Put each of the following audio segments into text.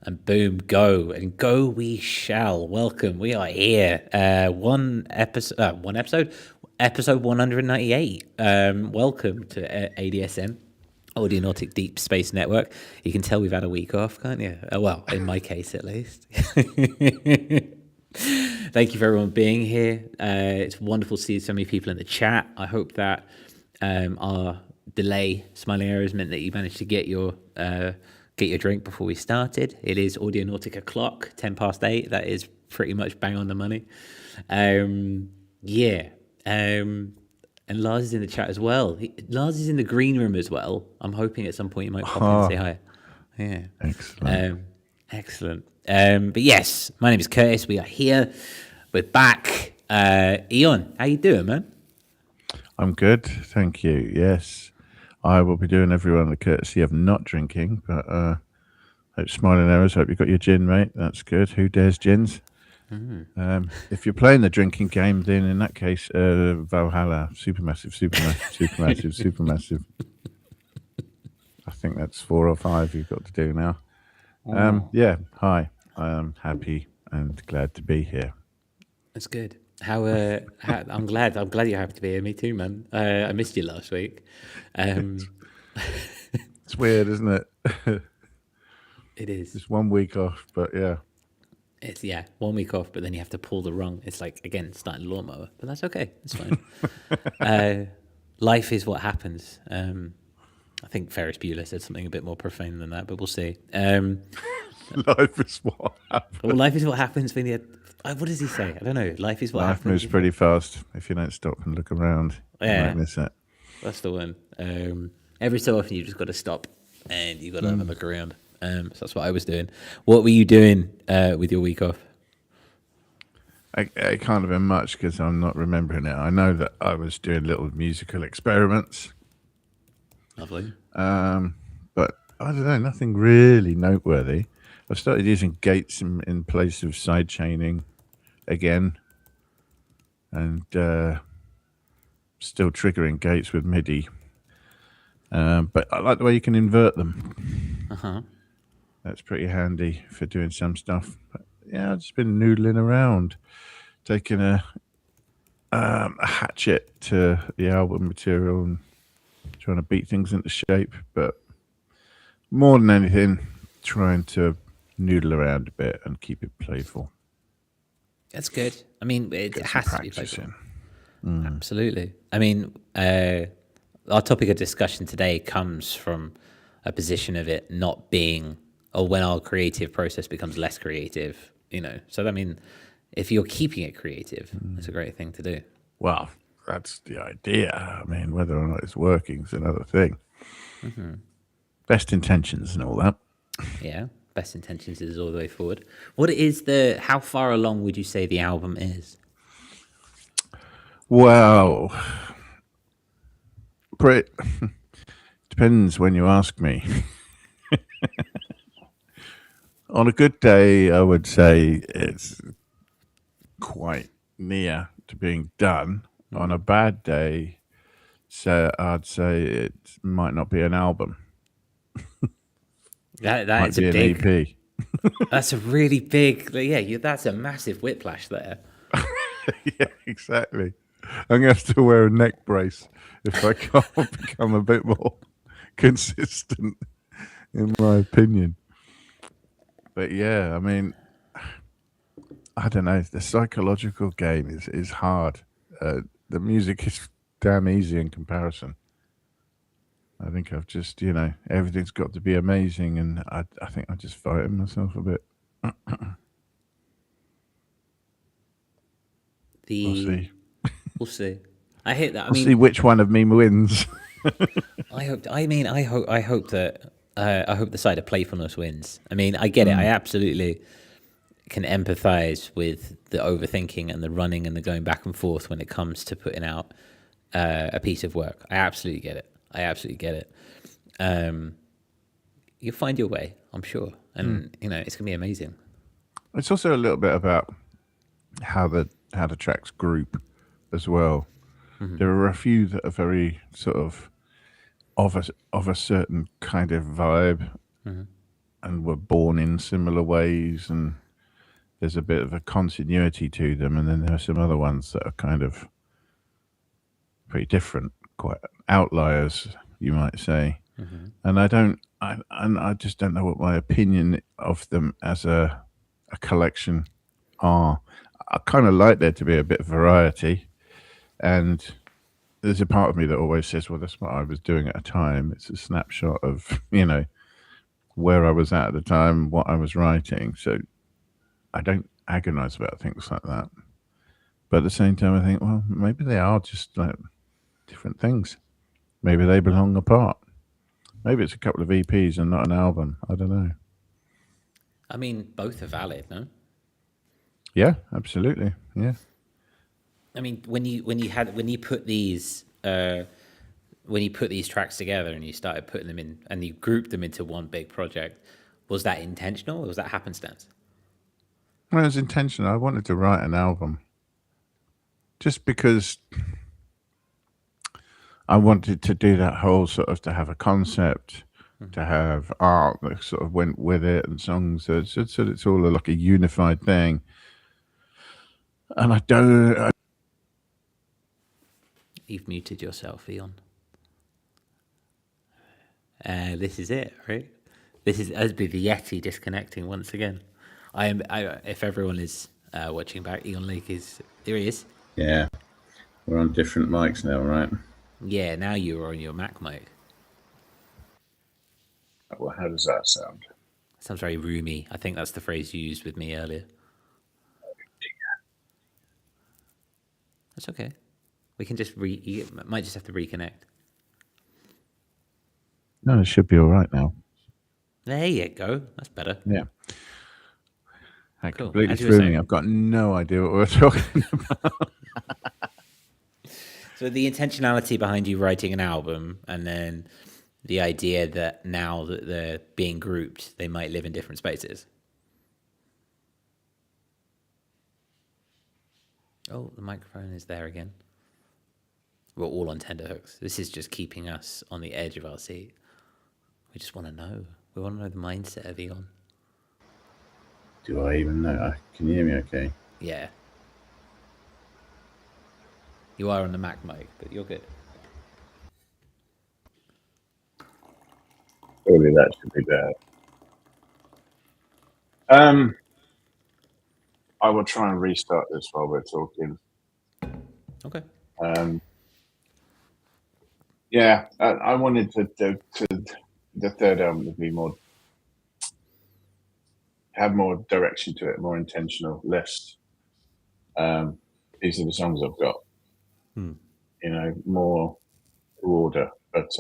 And boom, go. And go we shall. Welcome. We are here. Episode 198. Welcome to ADSN, Audionautic Deep Space Network. You can tell we've had a week off, can't you? Well, in my case at least. Thank you for everyone being here. It's wonderful to see so many people in the chat. I hope that our delay, smiling arrows, meant that you managed to get your drink before we started. It is Audionautic o'clock, 10 past 8. That is pretty much bang on the money. And Lars is in the chat as well. Lars is in the green room as well. I'm hoping at some point you might pop in and say hi. Yeah. Excellent. But yes, my name is Curtis. We are here. We're back. Eon, how you doing, man? I'm good, thank you. Yes, I will be doing everyone the courtesy of not drinking, but hope smiling arrows. Hope you got your gin, mate. That's good. Who dares gins? If you're playing the drinking game, then in that case, Valhalla, supermassive. I think that's 4 or 5 you've got to do now. Yeah, hi. I'm happy and glad to be here. That's good. I'm glad you're happy to be here. Me too, man. I missed you last week. It's weird, isn't it? It is. It's 1 week off, but yeah. It's 1 week off, but then you have to pull the rung. It's like, again, starting a lawnmower, but that's okay. It's fine. Life is what happens. I think Ferris Bueller said something a bit more profane than that, but we'll see. Life is what happens. Well, life is what happens when you... What does he say? I don't know. Life is what happens. Life moves pretty fast. If you don't stop and look around, you might miss it. That's the one. Every so often, you just got to stop and you got to have a look around. So that's what I was doing. What were you doing with your week off? I can't have been much because I'm not remembering it. I know that I was doing little musical experiments. Lovely. But I don't know, nothing really noteworthy. I've started using gates in place of side chaining again, and still triggering gates with MIDI. But I like the way you can invert them. That's pretty handy for doing some stuff. But yeah, I've just been noodling around, taking a hatchet to the album material and trying to beat things into shape. But more than anything, trying to noodle around a bit and keep it playful. That's good. I mean, it has to be playful. Absolutely. I mean, our topic of discussion today comes from a position of it not being, or when our creative process becomes less creative, So, I mean, if you're keeping it creative, it's a great thing to do. Well, that's the idea. I mean, whether or not it's working is another thing. Best intentions and all that. Yeah, best intentions is all the way forward. How far along would you say the album is? Well, depends when you ask me. On a good day, I would say it's quite near to being done. On a bad day, I'd say it might not be an album. That is a big EP. That's a really big. That's a massive whiplash there. Yeah, exactly. I'm going to have to wear a neck brace if I can't become a bit more consistent, in my opinion. But yeah, I mean, I don't know. The psychological game is hard. The music is damn easy in comparison. I think I've just, everything's got to be amazing, and I think I'm just fighting myself a bit. We'll see. I hate that. We'll see which one of me wins. I hope that I hope the side of playfulness wins. I mean, I get it. I absolutely can empathize with the overthinking and the running and the going back and forth when it comes to putting out a piece of work. I absolutely get it. You'll find your way, I'm sure, and it's gonna be amazing. It's also a little bit about how the tracks group as well. There are a few that are very sort of a certain kind of vibe, and were born in similar ways, and there's a bit of a continuity to them. And then there are some other ones that are kind of pretty different, quite outliers, you might say. And I just don't know what my opinion of them as a collection are. I kind of like there to be a bit of variety, and there's a part of me that always says, well, that's what I was doing at a time. It's a snapshot of, where I was at the time, what I was writing. So I don't agonize about things like that. But at the same time, I think, well, maybe they are just like different things. Maybe they belong apart. Maybe it's a couple of EPs and not an album. I don't know. I mean, both are valid, no? Yeah, absolutely. Yeah. I mean, when you put these tracks together and you started putting them in and you grouped them into one big project, was that intentional or was that happenstance? Well, it was intentional. I wanted to write an album just because I wanted to do that whole sort of, to have a concept, to have art that sort of went with it, and songs. So it's all like a unified thing. And I don't. You've muted yourself, Eon. This is it, right? This is be the Yeti disconnecting once again. If everyone is watching back, Eon Lake there. He is. Yeah, we're on different mics now, right? Yeah, now you're on your Mac mic. Well, how does that sound? Sounds very roomy. I think that's the phrase you used with me earlier. That's okay. We can just you might just have to reconnect. No, it should be all right now. There you go. That's better. Yeah. That cool. Completely threw me. I've got no idea what we're talking about. So the intentionality behind you writing an album, and then the idea that now that they're being grouped, they might live in different spaces. Oh, the microphone is there again. We're all on tenterhooks. This is just keeping us on the edge of our seat. We just want to know. We want to know the mindset of Eon. Do I even know? Can you hear me okay? Yeah. You are on the Mac mic, but you're good. Surely that should be bad. I will try and restart this while we're talking. Okay. Yeah, I wanted to the third album to be have more direction to it, more intentional, less. These are the songs I've got. More to order, but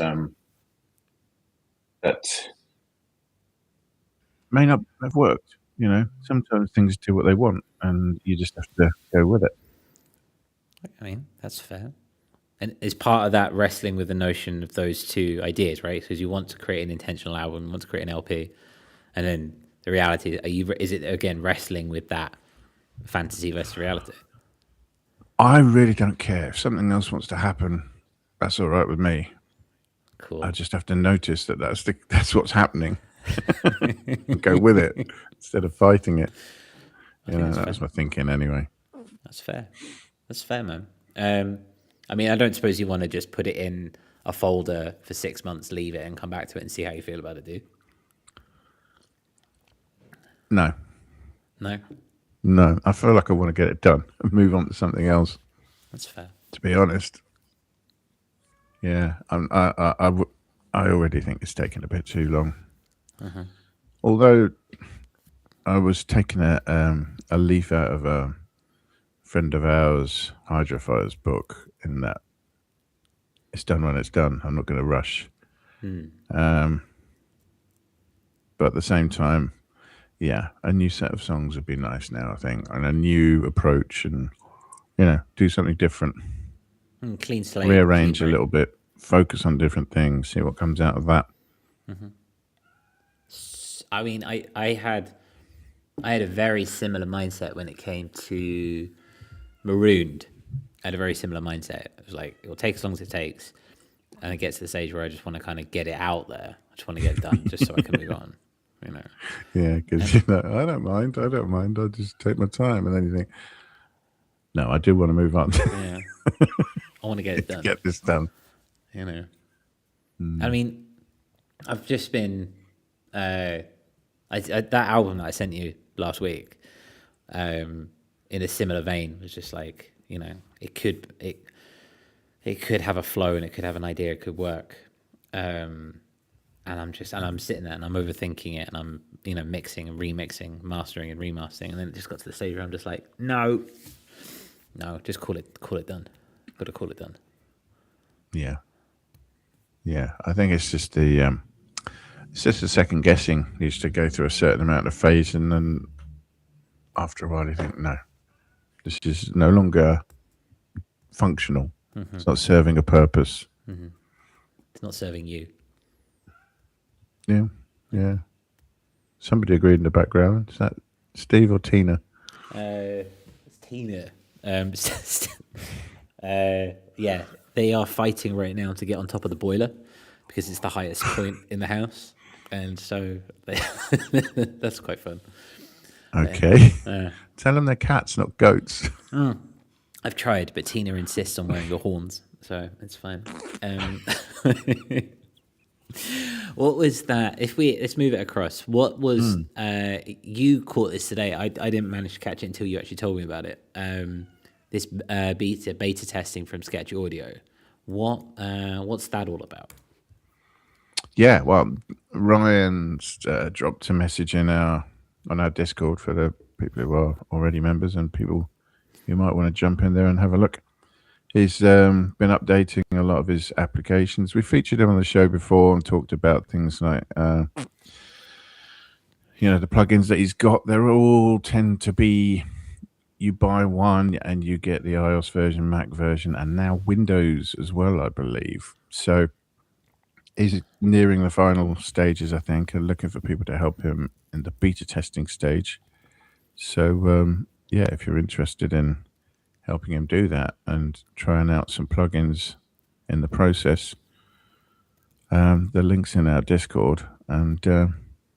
that may not have worked. Sometimes things do what they want, and you just have to go with it. I mean, that's fair. And is part of that wrestling with the notion of those two ideas, right? Because you want to create an intentional album, you want to create an LP, and then the reality, is it again wrestling with that fantasy versus reality? I really don't care. If something else wants to happen, that's all right with me. Cool. I just have to notice that that's what's happening. And go with it instead of fighting it. That's my thinking anyway. That's fair. That's fair, man. I mean, I don't suppose you want to just put it in a folder for 6 months, leave it, and come back to it and see how you feel about it, do you? No. I feel like I want to get it done and move on to something else. That's fair. To be honest. Yeah, I already think it's taken a bit too long. Although I was taking a leaf out of a friend of ours, Hydrofire's book, in that it's done when it's done. I'm not going to rush. But at the same time, yeah, a new set of songs would be nice now, I think, and a new approach, and do something different. Clean slate. Rearrange a little bit, focus on different things, see what comes out of that. I mean, I had a very similar mindset when it came to Marooned. I had a very similar mindset. It was like, it'll take as long as it takes, and it gets to the stage where I just want to kind of get it out there. I just want to get it done just so I can move on. you know. Yeah, because I don't mind. I'll just take my time, and then you think, no, I do want to move on. Yeah, I want to get it done. Get this done. You know, I mean, I've just been that album that I sent you last week, in a similar vein, was just like, you know, it could have a flow and it could have an idea, it could work. And I'm sitting there and I'm overthinking it and I'm, you know, mixing and remixing, mastering and remastering, and then it just got to the stage where I'm just like, no, just call it done. Got to call it done. Yeah. I think it's just the second guessing. You used to go through a certain amount of phase, and then after a while you think, no, this is no longer functional. Mm-hmm. It's not serving a purpose. Mm-hmm. It's not serving you. Yeah. Somebody agreed in the background. Is that Steve or Tina? It's Tina. Yeah, they are fighting right now to get on top of the boiler because it's the highest point in the house, and so that's quite fun. Okay. Tell them they're cats, not goats. I've tried, but Tina insists on wearing the horns, so it's fine. What was that? Let's move it across. What was you caught this today? I didn't manage to catch it until you actually told me about it. This beta testing from Sketch Audio. What's that all about? Yeah, well, Ryan's dropped a message on our Discord for the people who are already members and people who might want to jump in there and have a look. He's been updating a lot of his applications. We featured him on the show before and talked about things like, the plugins that he's got. They all tend to be, you buy one and you get the iOS version, Mac version, and now Windows as well, I believe. So he's nearing the final stages, I think, and looking for people to help him in the beta testing stage. So, if you're interested in helping him do that and trying out some plugins in the process, the link's in our Discord, and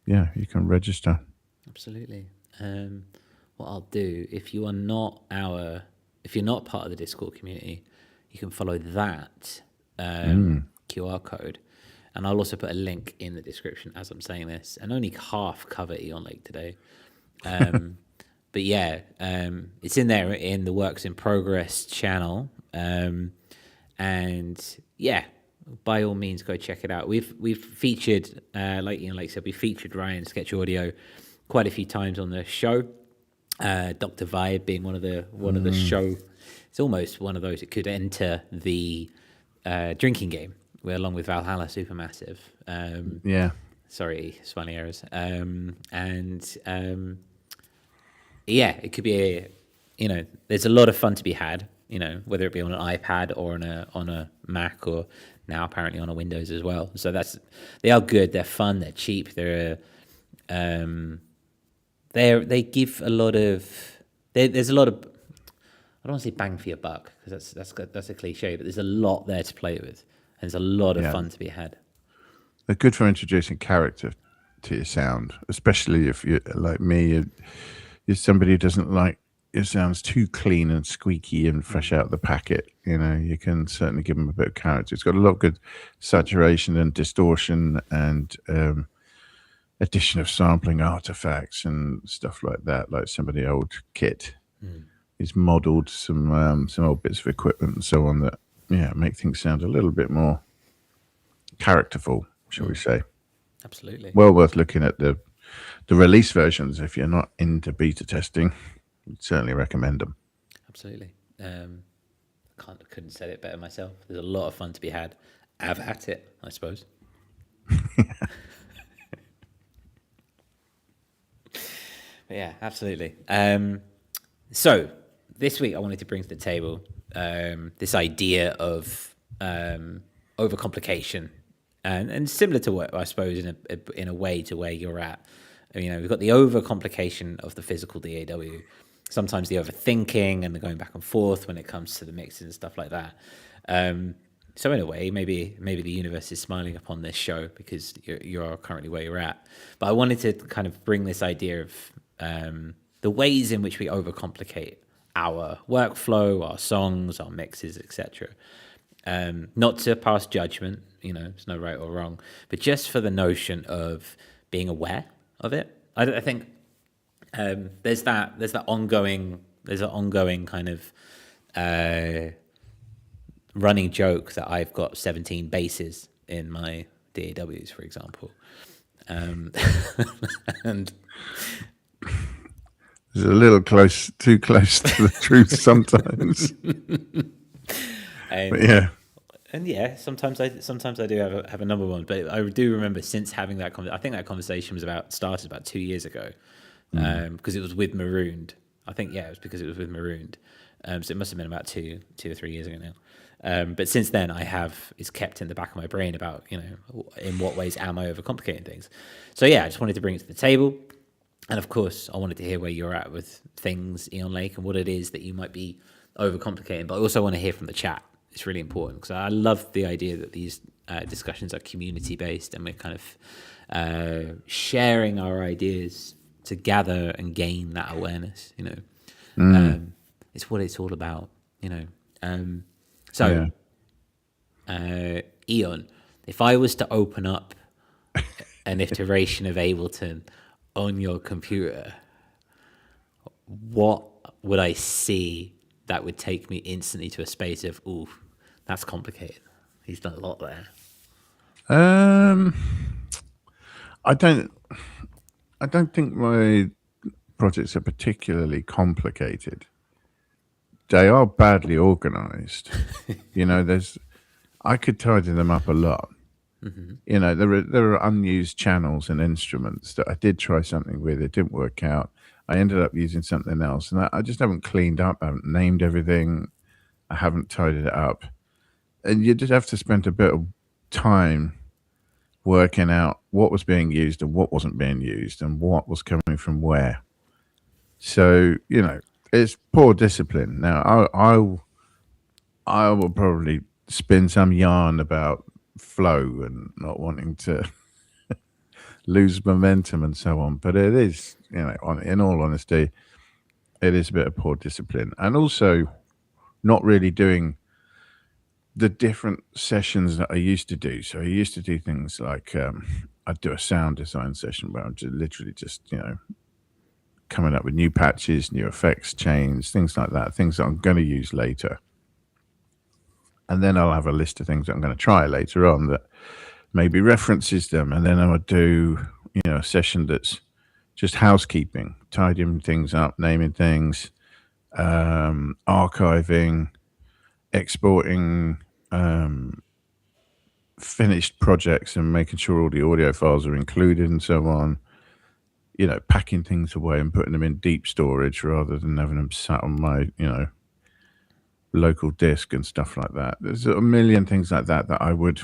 you can register. Absolutely. What I'll do, if you're not part of the Discord community, you can follow that QR code, and I'll also put a link in the description as I'm saying this. And only half cover Eon Lake today. But yeah, it's in there in the Works in Progress channel, and yeah, by all means, go check it out. We've featured, like I said, we featured Ryan Sketch Audio quite a few times on the show. Dr. Vibe being one of the show. It's almost one of those that could enter the drinking game, along with Valhalla Supermassive. Sorry, spelling errors. Yeah, it could be there's a lot of fun to be had, whether it be on an iPad or on a Mac, or now apparently on a Windows as well. So they are good, they're fun, they're cheap, they give a lot of, there's a lot of, I don't want to say bang for your buck, because that's a cliche, but there's a lot there to play with, and there's a lot of fun to be had. They're good for introducing character to your sound, especially if you're like me. You're somebody who doesn't like your sounds too clean and squeaky and fresh out the packet. You can certainly give them a bit of character. It's got a lot of good saturation and distortion and addition of sampling artifacts and stuff like that. Like some of the old kit is modeled some old bits of equipment and so on that make things sound a little bit more characterful, shall we say. Absolutely. Well worth looking at the release versions if you're not into beta testing. I'd certainly recommend them. Absolutely. Couldn't say it better myself. There's a lot of fun to be had. Have at it, I suppose. But yeah, absolutely. So this week I wanted to bring to the table this idea of overcomplication, and similar to what I suppose in a way to where you're at. We've got the overcomplication of the physical DAW, sometimes the overthinking and the going back and forth when it comes to the mixes and stuff like that. So in a way, maybe the universe is smiling upon this show because you're currently where you're at. But I wanted to kind of bring this idea of the ways in which we overcomplicate our workflow, our songs, our mixes, etc. Not to pass judgment, there's no right or wrong, but just for the notion of being aware of it. I think there's that ongoing kind of running joke that I've got 17 basses in my DAWs, for example, and it's a little too close to the truth sometimes. But yeah. And yeah, sometimes I do have a number one, but I do remember since having that I think that conversation started about 2 years ago, because it was with Marooned. I think it was because it was with Marooned, so it must have been about two or 3 years ago now. But since then, it's kept in the back of my brain about in what ways am I overcomplicating things. So yeah, I just wanted to bring it to the table, and of course, I wanted to hear where you're at with things, Eon Lake, and what it is that you might be overcomplicating. But I also want to hear from the chat. It's really important because I love the idea that these discussions are community based and we're kind of sharing our ideas to gather and gain that awareness. It's what it's all about. So, Eon, if I was to open up an iteration of Ableton on your computer, what would I see that would take me instantly to a space of, ooh, that's complicated? He's done a lot there. I don't think my projects are particularly complicated. They are badly organized. I could tidy them up a lot. Mm-hmm. There are unused channels and instruments that I did try something with. It didn't work out. I ended up using something else, and I just haven't cleaned up. I haven't named everything. I haven't tidied it up. And you just have to spend a bit of time working out what was being used and what wasn't being used and what was coming from where. So, it's poor discipline. Now, I will probably spin some yarn about flow and not wanting to lose momentum and so on. But it is, in all honesty, it is a bit of poor discipline. And also not really doing the different sessions that I used to do. So I used to do things like I'd do a sound design session where I'm literally just coming up with new patches, new effects, chains, things like that, things that I'm going to use later. And then I'll have a list of things that I'm going to try later on that maybe references them. And then I would do, a session that's just housekeeping, tidying things up, naming things, archiving, exporting finished projects and making sure all the audio files are included and so on. Packing things away and putting them in deep storage rather than having them sat on my, local disk and stuff like that. There's a million things like that I would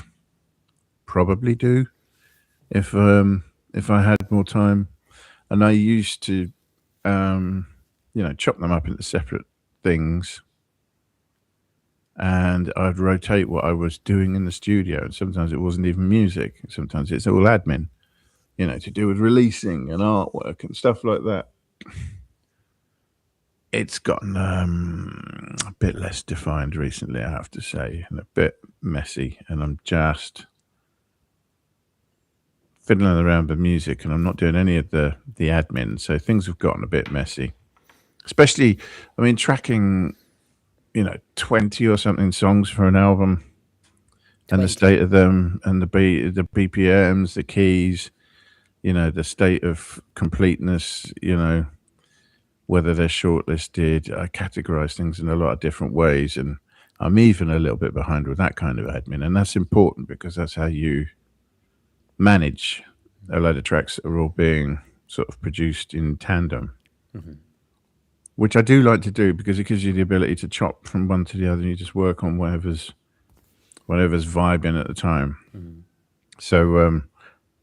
probably do if I had more time. And I used to, chop them up into separate things. And I'd rotate what I was doing in the studio. And sometimes it wasn't even music. Sometimes it's all admin, to do with releasing and artwork and stuff like that. It's gotten a bit less defined recently, I have to say, and a bit messy. And I'm just fiddling around with music and I'm not doing any of the admin. So things have gotten a bit messy. Especially, tracking 20 or something songs for an album 20. And the state of them and the BPMs, the keys, the state of completeness, whether they're shortlisted. I categorize things in a lot of different ways, and I'm even a little bit behind with that kind of admin. And that's important because that's how you manage a load of tracks that are all being sort of produced in tandem. Mm-hmm. Which I do like to do because it gives you the ability to chop from one to the other and you just work on whatever's vibing at the time. Mm. So,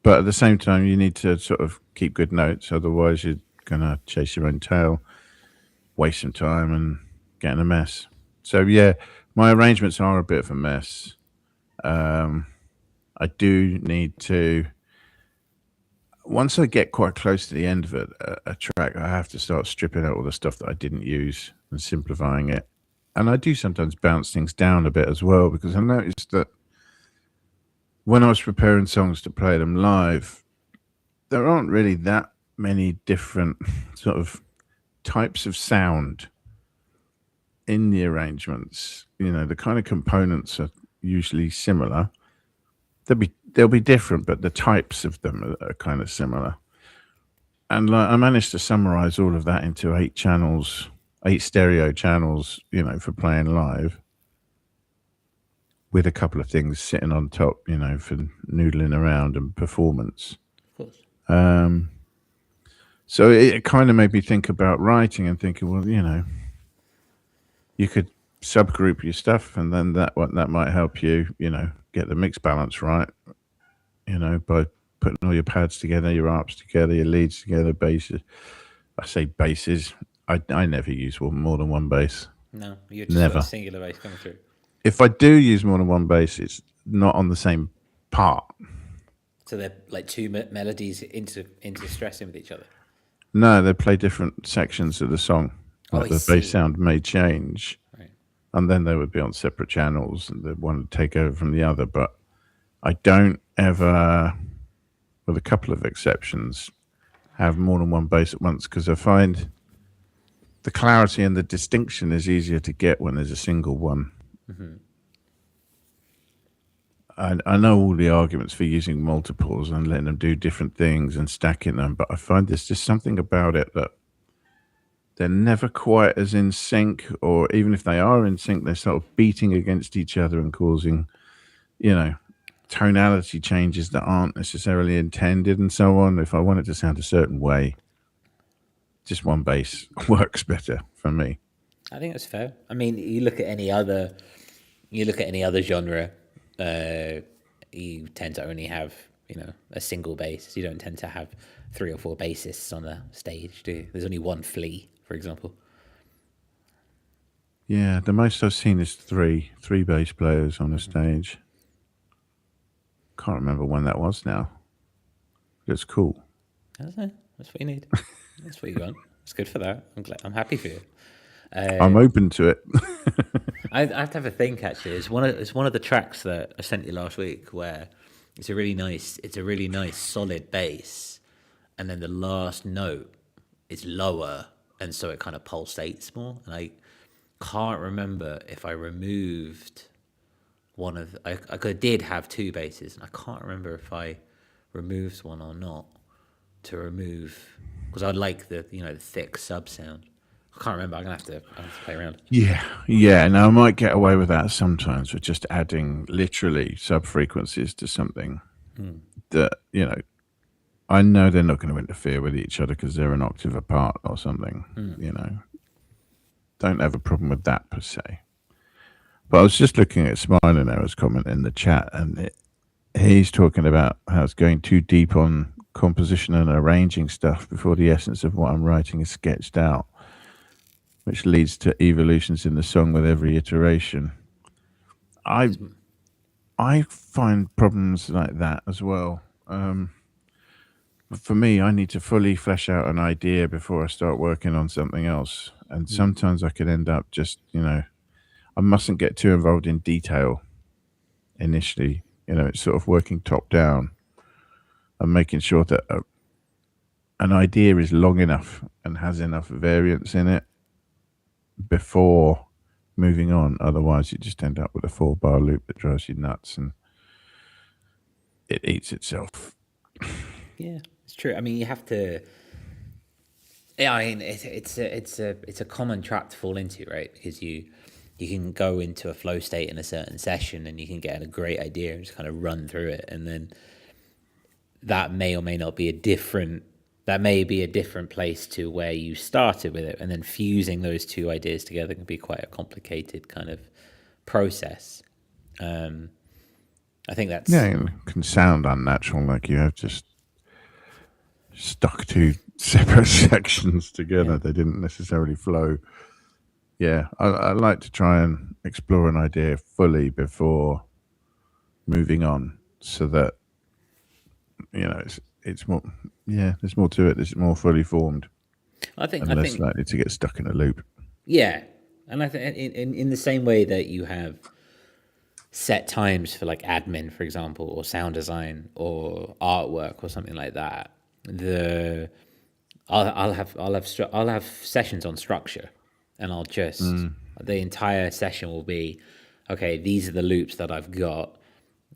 but at the same time, you need to sort of keep good notes. Otherwise, you're going to chase your own tail, waste some time and get in a mess. So, yeah, my arrangements are a bit of a mess. I do need to, once I get quite close to the end of a track, I have to start stripping out all the stuff that I didn't use and simplifying it. And I do sometimes bounce things down a bit as well, because I noticed that when I was preparing songs to play them live, there aren't really that many different sort of types of sound in the arrangements. You know, the kind of components are usually similar. They'll be different, but the types of them are kind of similar. And I managed to summarize all of that into 8 channels, 8 stereo channels, you know, for playing live, with a couple of things sitting on top, you know, for noodling around and performance. Of course. So it kind of made me think about writing and thinking, well, you know, you could subgroup your stuff, and then that might help you, you know, get the mix balance right, you know, by putting all your pads together, your arps together, your leads together, basses. I say basses. I never use more than one bass. No, you're just never. Got a singular bass coming through. If I do use more than one bass, it's not on the same part. So they're like 2 melodies interstressing with each other? No, they play different sections of the song. Like the bass sound may change. Right. And then they would be on separate channels, and one would take over from the other. But I don't ever, with a couple of exceptions, have more than one bass at once, because I find the clarity and the distinction is easier to get when there's a single one. Mm-hmm. I know all the arguments for using multiples and letting them do different things and stacking them, but I find there's just something about it that they're never quite as in sync, or even if they are in sync, they're sort of beating against each other and causing, you know, tonality changes that aren't necessarily intended and so on. If I want it to sound a certain way, just one bass works better for me. I think that's fair. I mean, you look at any other genre, you tend to only have, you know, a single bass. You don't tend to have 3 or 4 bassists on the stage, do you? There's only one flea, for example. Yeah, the most I've seen is three bass players on a stage. Can't remember when that was now. It's cool. That's what you need. That's what you want. It's good for that. I'm happy for you. I'm open to it. I have to have a think, actually. It's one of the tracks that I sent you last week, where it's a really nice solid bass, and then the last note is lower, and so it kind of pulsates more. And I can't remember if I removed one of. I did have 2 basses, and I can't remember if I removed one or not, to remove, because I like the thick sub sound. I can't remember. I'm gonna have to play around. Yeah. Now I might get away with that sometimes, with just adding literally sub frequencies to something that, you know, I know they're not going to interfere with each other because they're an octave apart or something. You know, don't have a problem with that per se. But I was just looking at Smiling Arrow's comment in the chat, and he's talking about how it's going too deep on composition and arranging stuff before the essence of what I'm writing is sketched out, which leads to evolutions in the song with every iteration. I find problems like that as well. For me, I need to fully flesh out an idea before I start working on something else. And sometimes I could end up just, you know, I mustn't get too involved in detail initially. You know, it's sort of working top down and making sure that an idea is long enough and has enough variance in it before moving on. Otherwise, you just end up with a 4-bar loop that drives you nuts and it eats itself. Yeah, it's true. I mean, you have to. Yeah, I mean, it's a common trap to fall into, right? Because you can go into a flow state in a certain session and you can get a great idea and just kind of run through it, and then that may or may not be a different place to where you started with it, and then fusing those 2 ideas together can be quite a complicated kind of process. I think that's... Yeah, it can sound unnatural, like you have just stuck 2 separate sections together. They didn't necessarily flow. Yeah, I like to try and explore an idea fully before moving on, so that it's more. Yeah, there's more to it. It's more fully formed. I think less likely to get stuck in a loop. Yeah, and I think in the same way that you have set times for like admin, for example, or sound design or artwork or something like that. I'll have sessions on structure, and I'll just the entire session will be, okay, these are the loops that I've got.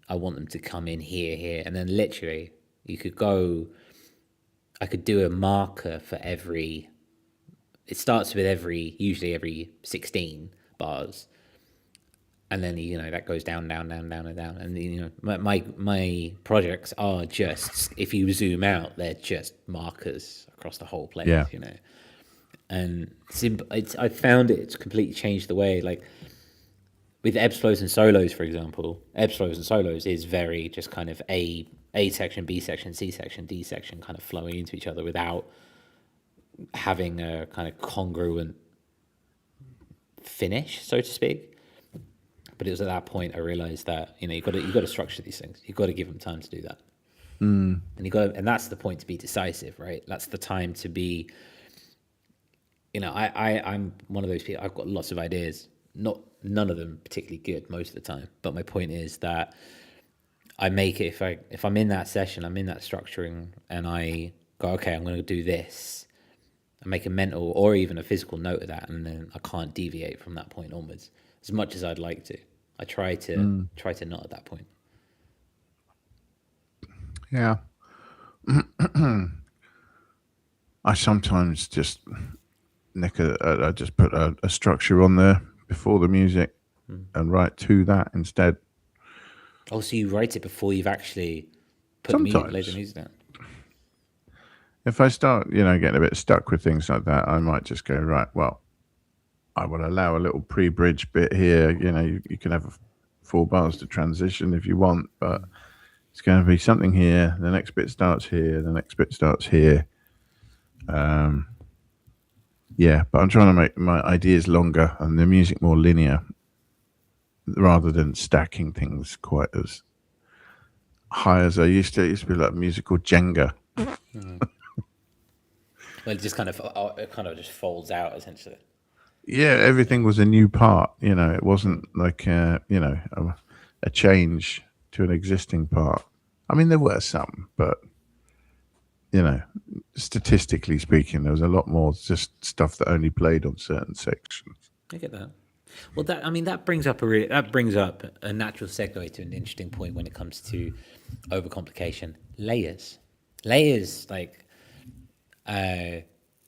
I want them to come in here, and then literally I could do a marker for every. It starts with usually every 16 bars. And then, that goes down, down, down, down, and down. And, my projects are just, if you zoom out, they're just markers across the whole place, Yeah. And I found it's completely changed the way, like, with ebbs, flows, and solos, for example, ebbs, flows, and solos is very just kind of A section, B section, C section, D section kind of flowing into each other without having a kind of congruent finish, so to speak. But it was at that point I realized that you've got to structure these things. You've got to give them time to do that, and and that's the point to be decisive, right? That's the time to be. I'm one of those people. I've got lots of ideas, none of them particularly good most of the time. But my point is that I make it if I'm in that session, I'm in that structuring, and I go, okay, I'm going to do this. I make a mental or even a physical note of that, and then I can't deviate from that point onwards. As much as I'd like to, I try to not at that point. Yeah. I sometimes just I just put a structure on there before the music and write to that instead. Oh, so you write it before you've actually lay the music down? If I start, getting a bit stuck with things like that, I might just go, right, well, I will allow a little pre-bridge bit here. You can have 4 bars to transition if you want, but it's going to be something here. The next bit starts here. The next bit starts here. Yeah, but I'm trying to make my ideas longer and the music more linear rather than stacking things quite as high as I used to. It used to be like musical Jenga. Well, it just kind of just folds out essentially. Yeah, everything was a new part. It wasn't like a change to an existing part. I mean, there were some, but statistically speaking, there was a lot more just stuff that only played on certain sections. I get that. Well, that brings up a natural segue to an interesting point when it comes to overcomplication. Layers, like.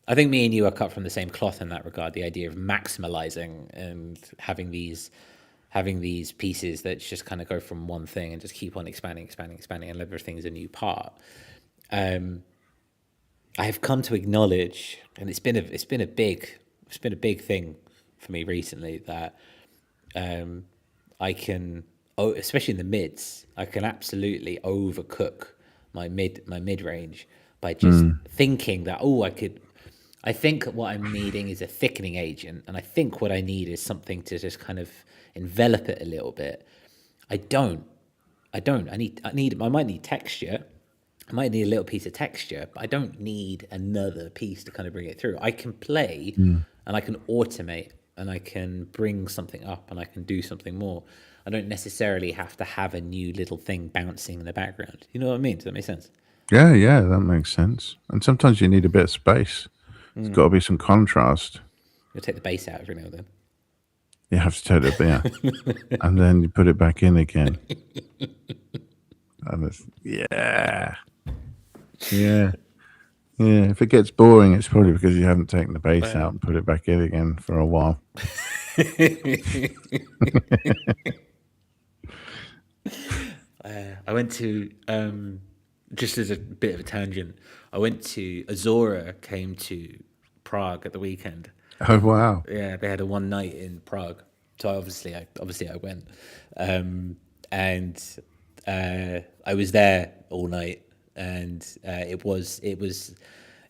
I think me and you are cut from the same cloth in that regard. The idea of maximalizing and having these pieces that just kind of go from one thing and just keep on expanding, and everything's a new part. I have come to acknowledge, and it's been a big thing for me recently, that I can, especially in the mids, I can absolutely overcook my mid range by just thinking that I think what I'm needing is a thickening agent, and I think what I need is something to just kind of envelop it a little bit. I might need texture. I might need a little piece of texture, but I don't need another piece to kind of bring it through. I can play and I can automate and I can bring something up and I can do something more. I don't necessarily have to have a new little thing bouncing in the background. You know what I mean? Does that make sense? Yeah, that makes sense. And sometimes you need a bit of space. There's got to be some contrast. You'll take the bass out every now and then. You have to take it out. And then you put it back in again. And it's, yeah. If it gets boring, it's probably because you haven't taken the bass out and put it back in again for a while. I went to... just as a bit of a tangent, I went to Azora came to Prague at the weekend. Oh wow! Yeah, they had a one night in Prague, so obviously I went, and I was there all night, and it was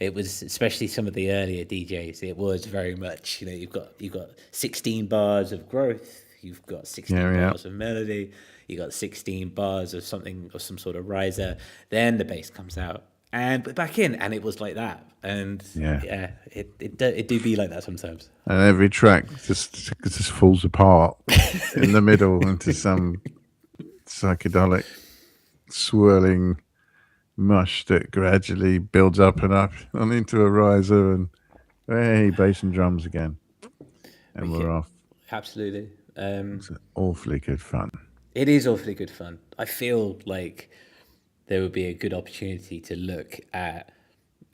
especially some of the earlier DJs. It was very much you've got 16 bars of growth. you've got 16 bars of melody, you got 16 bars of something, or some sort of riser, then the bass comes out and put back in, and it was like that. And it do be like that sometimes. And every track just falls apart in the middle into some psychedelic swirling mush that gradually builds up and up and into a riser, and hey, bass and drums again, and we're off. Absolutely. It's awfully good fun. It is awfully good fun. I feel like there would be a good opportunity to look at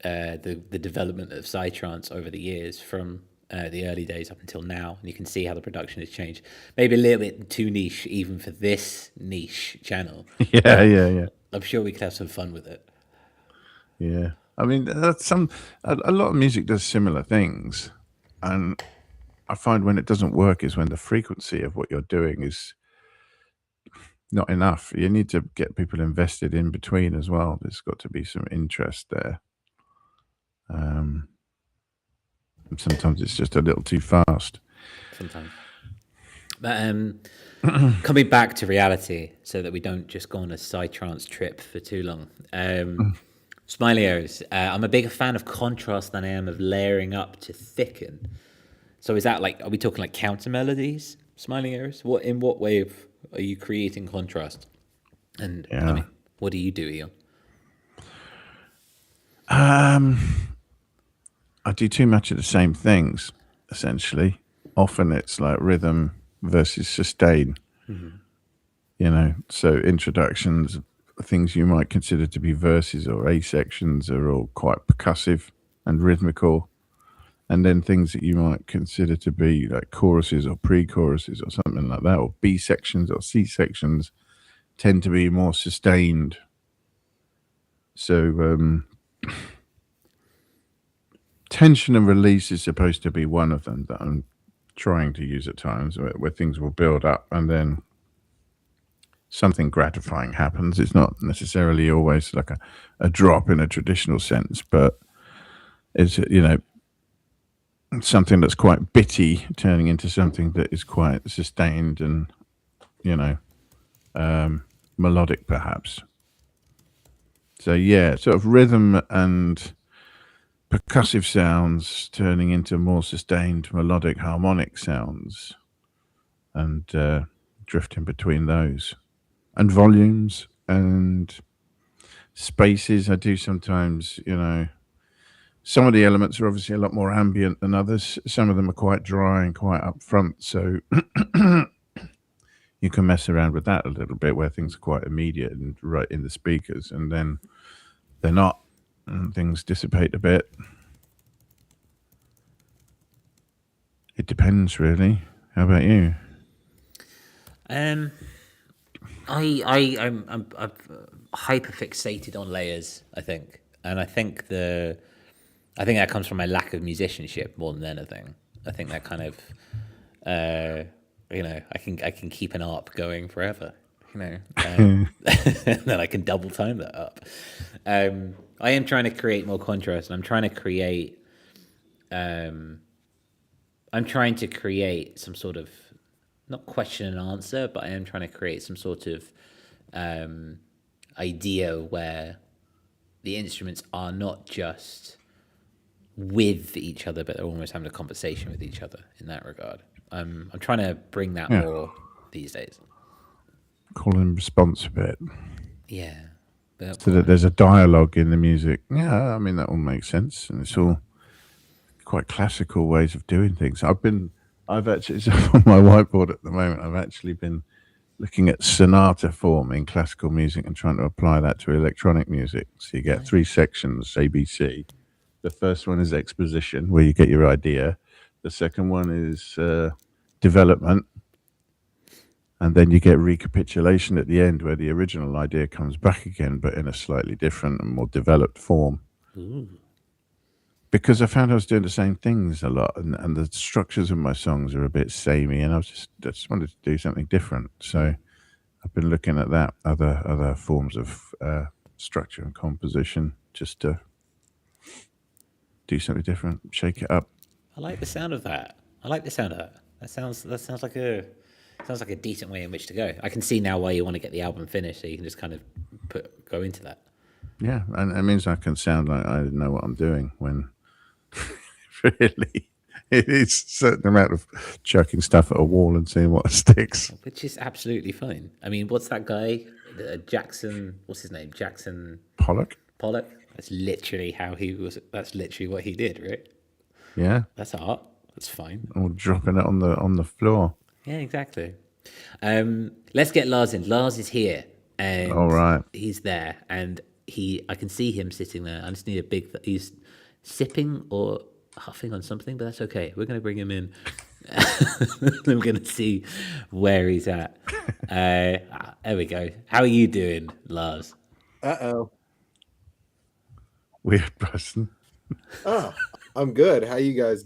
the development of psytrance over the years, from the early days up until now, and you can see how the production has changed.Maybe a little bit too niche even for this niche channel. Yeah. I'm sure we could have some fun with it. Yeah, I mean, that's a lot of music does similar things, and I find when it doesn't work is when the frequency of what you're doing is not enough. You need to get people invested in between as well. There's got to be some interest there. And sometimes it's just a little too fast. Sometimes. But coming back to reality, so that we don't just go on a psytrance trip for too long. Smiley arrows. I'm a bigger fan of contrast than I am of layering up to thicken. So is that like, are we talking like counter melodies, smiling arrows? In what way are you creating contrast? And I mean, what do you do, Ian? I do too much of the same things, essentially. Often it's like rhythm versus sustain. You know, so introductions, things you might consider to be verses or A sections, are all quite percussive and rhythmical. And then things that you might consider to be like choruses or pre-choruses or something like that, or B sections or C sections, tend to be more sustained. So tension and release is supposed to be one of them that I'm trying to use at times, where things will build up and then something gratifying happens. It's not necessarily always like a drop in a traditional sense, but it's, you know, something that's quite bitty turning into something that is quite sustained and, you know, melodic perhaps. So yeah, sort of rhythm and percussive sounds turning into more sustained melodic harmonic sounds, and drifting between those, and volumes and spaces. I do sometimes, you know, some of the elements are obviously a lot more ambient than others. Some of them are quite dry and quite upfront, so you can mess around with that a little bit, where things are quite immediate and right in the speakers, and then they're not, and things dissipate a bit. It depends, really. How about you? I'm hyper fixated on layers, I think, and I think that comes from my lack of musicianship more than anything. I think that kind of, you know, I can keep an ARP going forever, you know, and then I can double time that up. I am trying to create more contrast, and I'm trying to create some sort of, not question and answer, but I am trying to create some sort of idea where the instruments are not just with each other, but they're almost having a conversation with each other in that regard. I'm trying to bring that more these days. Call and response a bit. Yeah. So that there's a dialogue in the music. Yeah, I mean, that all makes sense. And it's all quite classical ways of doing things. I've actually, it's on my whiteboard at the moment, I've actually been looking at sonata form in classical music and trying to apply that to electronic music. So you get 3 sections, ABC. The first one is exposition, where you get your idea. The second one is development. And then you get recapitulation at the end, where the original idea comes back again, but in a slightly different and more developed form. Ooh. Because I found I was doing the same things a lot, and the structures of my songs are a bit samey, and I just wanted to do something different. So I've been looking at that, other forms of structure and composition, just to do something different, shake it up. I like the sound of that. That sounds like a Sounds like a decent way in which to go. I can see now why you want to get the album finished, so you can just kind of go into that. Yeah, and it means I can sound like I know what I'm doing when really it is a certain amount of chucking stuff at a wall and seeing what sticks. Which is absolutely fine. I mean, what's that guy? Jackson, what's his name? Jackson Pollock? That's literally how he was. That's literally what he did, right? Yeah. That's art. That's fine. Or dropping it on the floor. Yeah, exactly. Let's get Lars in. Lars is here, and all right, he's there, and I can see him sitting there. I just need a big. He's sipping or huffing on something, but that's okay. We're going to bring him in. We're going to see where he's at. There we go. How are you doing, Lars? Weird person. Oh, I'm good. How you guys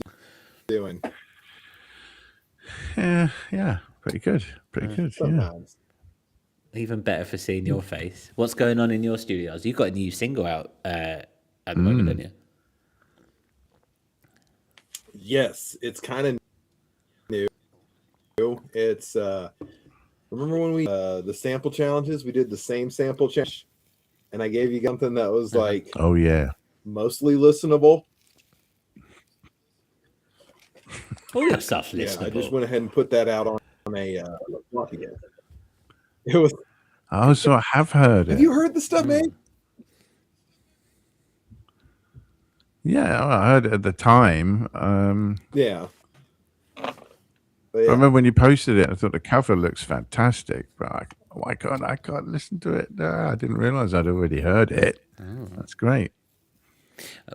doing? Yeah, pretty good. Sometimes. Yeah. Even better for seeing your face. What's going on in your studios? You've got a new single out at the moment, don't you? Yes, it's kind of new. It's remember when we the sample challenges? We did the same sample challenge, and I gave you something that was like, oh yeah, mostly listenable. All your stuff's listenable. Yeah, I just went ahead and put that out on a again. It was. Oh, so I have heard it. Have you heard the stuff, mate? Yeah, I heard it at the time. Yeah. I remember when you posted it, I thought the cover looks fantastic, but I can't listen to it. I didn't realize I'd already heard it. Oh. That's great.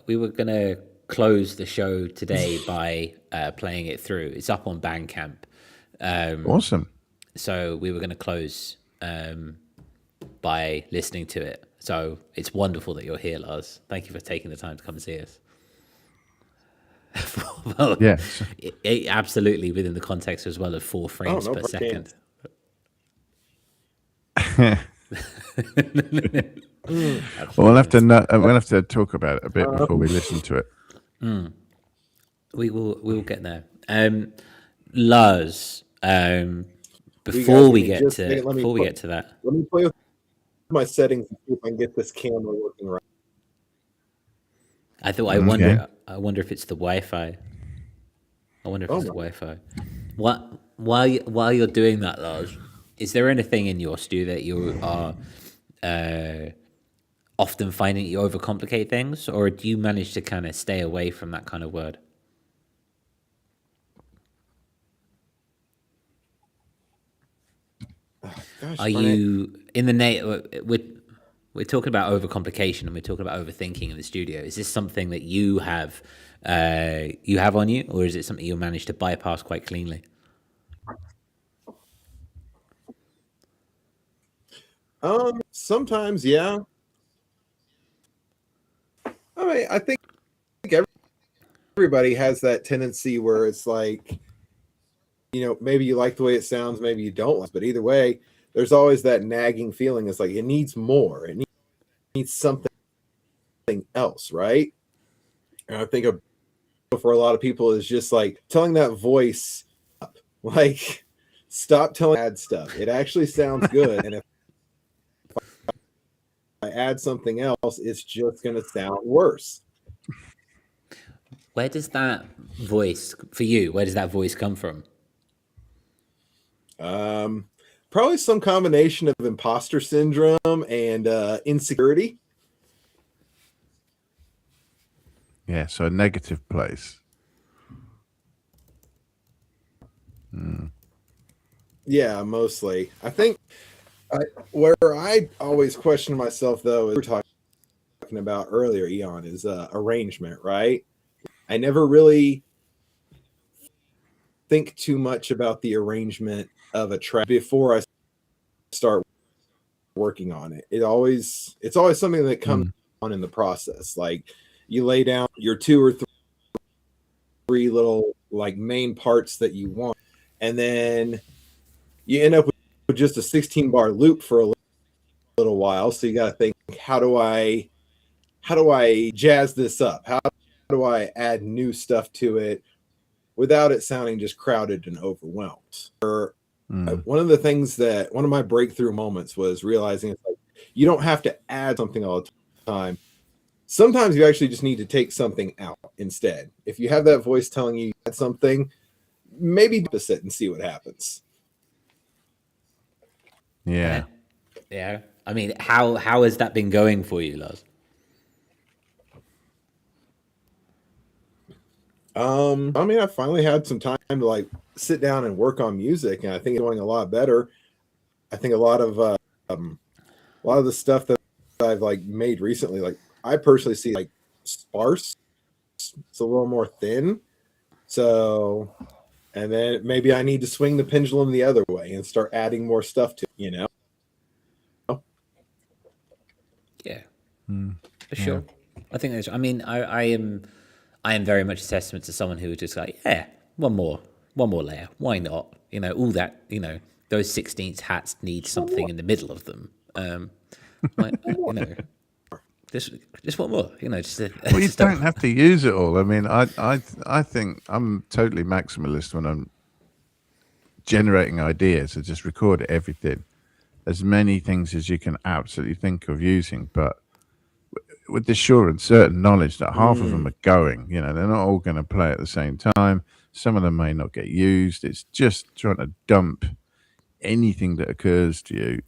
We were going to close the show today by playing it through. It's up on Bandcamp. Awesome. So we were going to close by listening to it. So it's wonderful that you're here, Lars. Thank you for taking the time to come and see us. Well, yes. It absolutely within the context as well of 4 frames per second. Well, we'll have to talk about it a bit before we listen to it. We will get there. Lars, before we get to that, let me play with my settings and see if I can get this camera working right. I wonder if it's the Wi-Fi. While you're doing that, Lars, is there anything in your stew that you are often finding you overcomplicate things, or do you manage to kind of stay away from that kind of word? Are you in the we're talking about overcomplication and we're talking about overthinking in the studio. Is this something that you have on you, or is it something you manage to bypass quite cleanly? Sometimes, yeah. I mean, I think everybody has that tendency where it's like, maybe you like the way it sounds, maybe you don't like, but either way, there's always that nagging feeling. It's like, it needs more. It needs something else, right? And I think for a lot of people is just like telling that voice, like, stop telling bad stuff. It actually sounds good. And if I add something else, it's just going to sound worse. Where does that voice, for you, where does that voice come from? Probably some combination of imposter syndrome and insecurity. Yeah, so a negative place. Yeah, mostly. I think where I always question myself, though, as we were talking about earlier, Eon, is arrangement, right? I never really think too much about the arrangement of a track before I start working on it. It's always something that comes on in the process. Like, you lay down your 2 or 3 little like main parts that you want, and then you end up with just a 16-bar loop for a little while. So you got to think, how do I jazz this up? How do I add new stuff to it without it sounding just crowded and overwhelmed? Or One of the things that one of my breakthrough moments was realizing it's like you don't have to add something all the time. Sometimes you actually just need to take something out instead. If you have that voice telling you add something, maybe opposite and see what happens. Yeah. Yeah. I mean, how has that been going for you, Lars? I mean, I finally had some time to like sit down and work on music, and I think it's going a lot better. I think a lot of the stuff that I've like made recently, like I personally see like sparse. It's a little more thin. So, and then maybe I need to swing the pendulum the other way and start adding more stuff to it, you know? Yeah, for sure. I think there's. I mean, I am very much a testament to someone who was just like, yeah, one more layer. Why not? You know, all that. You know, those 16th hats need something in the middle of them. Like, you know, just one more. You know, just. Well, you don't have to use it all. I mean, I think I'm totally maximalist when I'm generating ideas. I just record everything, as many things as you can absolutely think of using, but with the sure and certain knowledge that half of them are going, you know, they're not all going to play at the same time. Some of them may not get used. It's just trying to dump anything that occurs to you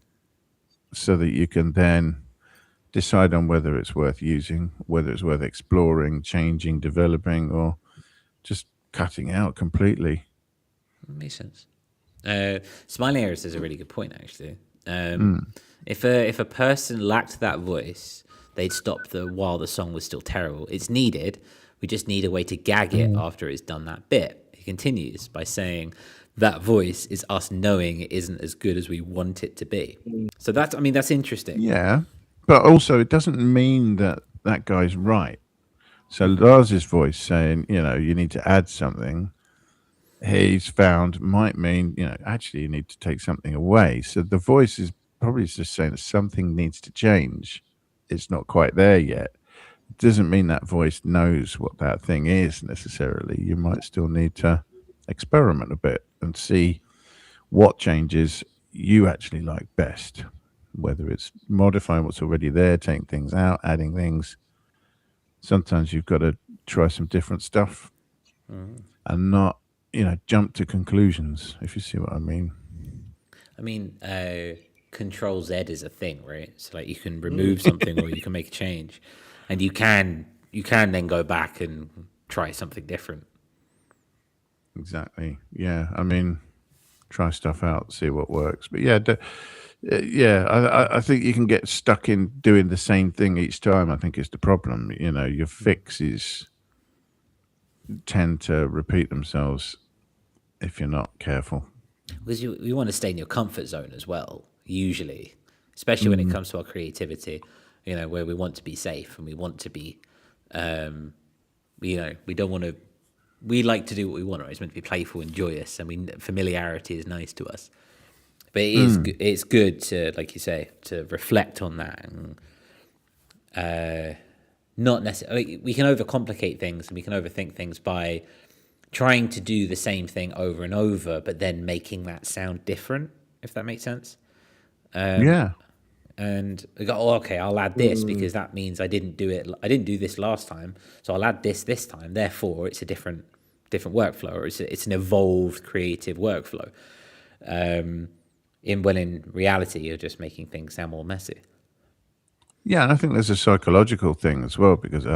so that you can then decide on whether it's worth using, whether it's worth exploring, changing, developing, or just cutting out completely. Makes sense. Smiling Iris is a really good point, actually. If a person lacked that voice, they'd stop while the song was still terrible. It's needed. We just need a way to gag it after it's done that bit. He continues by saying that voice is us knowing it isn't as good as we want it to be. So that's interesting. Yeah, but also it doesn't mean that that guy's right. So Lars's voice saying, you know, you need to add something, he's found might mean, you know, actually you need to take something away. So the voice is probably just saying that something needs to change. It's not quite there yet. It doesn't mean that voice knows what that thing is necessarily. You might still need to experiment a bit and see what changes you actually like best, whether it's modifying what's already there, taking things out, adding things. Sometimes you've got to try some different stuff and not, you know, jump to conclusions, if you see what I mean. I mean, Control Z is a thing, right? So like you can remove something or you can make a change, and you can then go back and try something different. Exactly. Yeah. I mean, try stuff out, see what works. But yeah, I think you can get stuck in doing the same thing each time. I think it's the problem. You know, your fixes tend to repeat themselves if you're not careful. Because you want to stay in your comfort zone as well, usually, especially when it comes to our creativity, you know, where we want to be safe and we want to be, you know, we like to do what we want, right? It's meant to be playful and joyous, and familiarity is nice to us. But it's good to, like you say, to reflect on that and not necessarily. We can overcomplicate things and we can overthink things by trying to do the same thing over and over, but then making that sound different, if that makes sense. Yeah. And we go, oh, okay, I'll add this because that means I didn't do this last time, so I'll add this time. Therefore, it's a different workflow, or it's an evolved creative workflow. In reality, you're just making things sound more messy. Yeah, and I think there's a psychological thing as well, because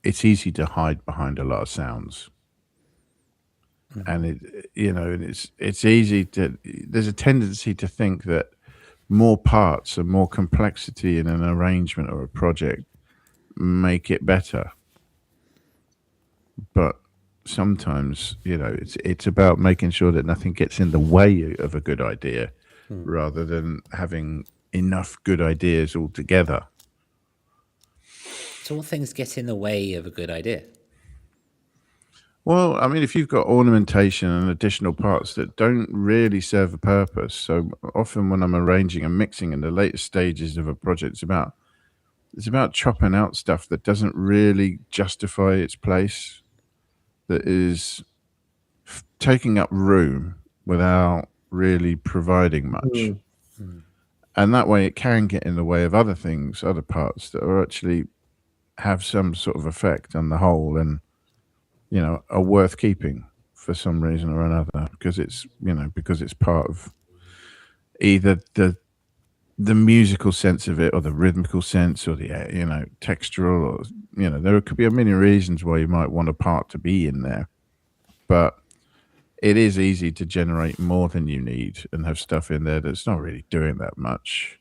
it's easy to hide behind a lot of sounds. And it's easy to, there's a tendency to think that more parts and more complexity in an arrangement or a project make it better. But sometimes, you know, it's about making sure that nothing gets in the way of a good idea rather than having enough good ideas altogether. So what things get in the way of a good idea? Well, I mean, if you've got ornamentation and additional parts that don't really serve a purpose. So often when I'm arranging and mixing in the later stages of a project, it's about chopping out stuff that doesn't really justify its place, that is taking up room without really providing much. And that way it can get in the way of other things, other parts that are actually have some sort of effect on the whole and, are worth keeping for some reason or another, because it's, because it's part of either the musical sense of it or the rhythmical sense or the, textural, or, there could be a million reasons why you might want a part to be in there. But it is easy to generate more than you need and have stuff in there that's not really doing that much.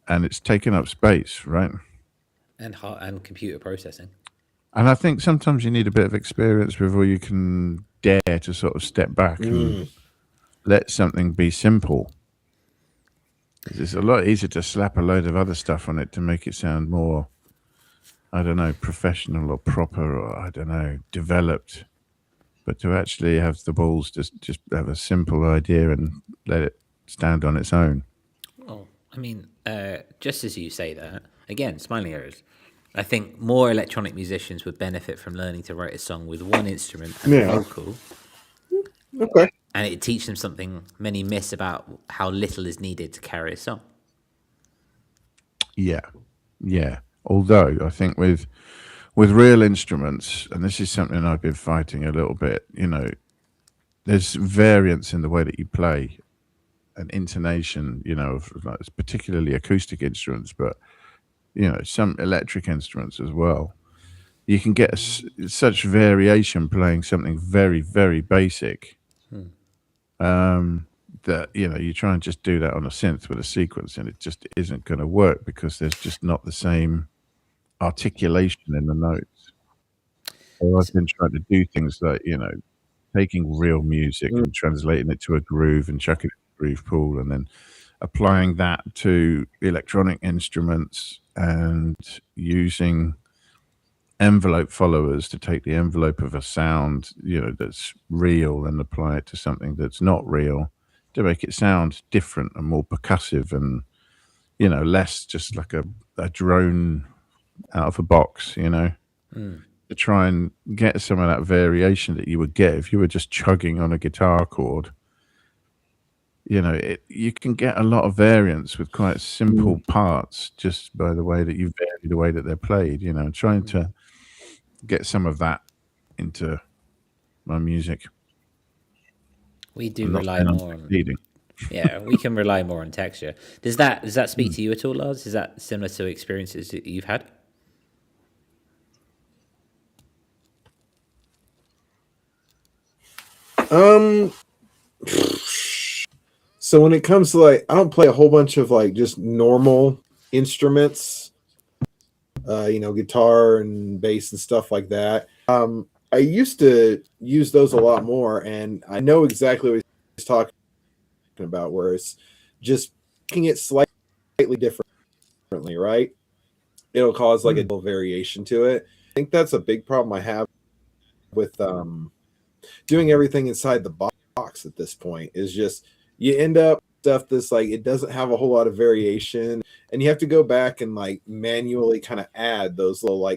And it's taking up space, right? And computer processing. And I think sometimes you need a bit of experience before you can dare to sort of step back and let something be simple. It's a lot easier to slap a load of other stuff on it to make it sound more, I don't know, professional or proper or, I don't know, developed. But to actually have the balls just have a simple idea and let it stand on its own. Well, I mean, just as you say that, again, smiling arrows. I think more electronic musicians would benefit from learning to write a song with one instrument and a vocal. Okay. And it'd teach them something many miss about how little is needed to carry a song. Yeah. Although I think with real instruments, and this is something I've been fighting a little bit, there's variance in the way that you play and intonation, of like, particularly acoustic instruments, but some electric instruments as well. You can get such variation playing something very, very basic. That you try and just do that on a synth with a sequence, and it just isn't going to work because there's just not the same articulation in the notes. So I've been trying to do things like taking real music and translating it to a groove and chucking it in the groove pool, and then applying that to electronic instruments and using envelope followers to take the envelope of a sound that's real and apply it to something that's not real to make it sound different and more percussive and less just like a drone out of a box, to try and get some of that variation that you would get if you were just chugging on a guitar chord. You can get a lot of variance with quite simple parts just by the way that you vary the way that they're played, trying to get some of that into my music. We do rely more on leading. Yeah, we can rely more on texture. Does that speak to you at all, Lars? Is that similar to experiences that you've had? So when it comes to I don't play a whole bunch of just normal instruments, guitar and bass and stuff like that. I used to use those a lot more, and I know exactly what he's talking about, where it's just making it slightly differently, right? It'll cause a little variation to it. I think that's a big problem I have with doing everything inside the box at this point, is just you end up stuff that's it doesn't have a whole lot of variation, and you have to go back and manually kind of add those little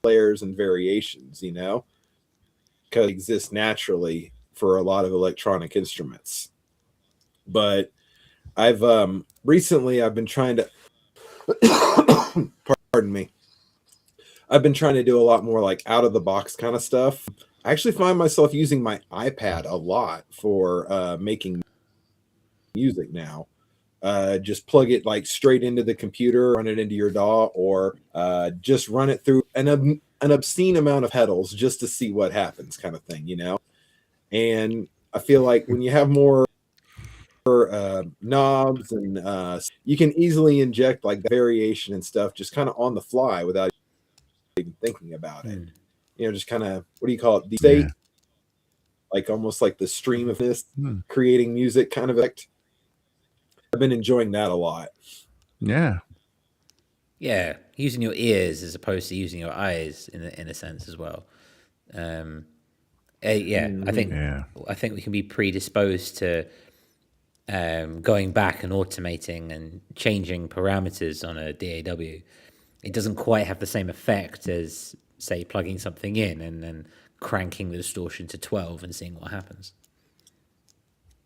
flares and variations, because it exists naturally for a lot of electronic instruments. But I've recently I've been trying to pardon me. I've been trying to do a lot more out of the box kind of stuff. I actually find myself using my iPad a lot for making music now. Just plug it straight into the computer, run it into your DAW, or just run it through an obscene amount of pedals just to see what happens, kind of thing, And I feel like when you have more knobs and you can easily inject variation and stuff just kind of on the fly without even thinking about it. Just kind of, what do you call it? The state, almost like the stream of this creating music kind of effect. I've been enjoying that a lot. Yeah, using your ears as opposed to using your eyes in a sense as well. I think we can be predisposed to going back and automating and changing parameters on a DAW. It doesn't quite have the same effect as, say, plugging something in and then cranking the distortion to 12 and seeing what happens.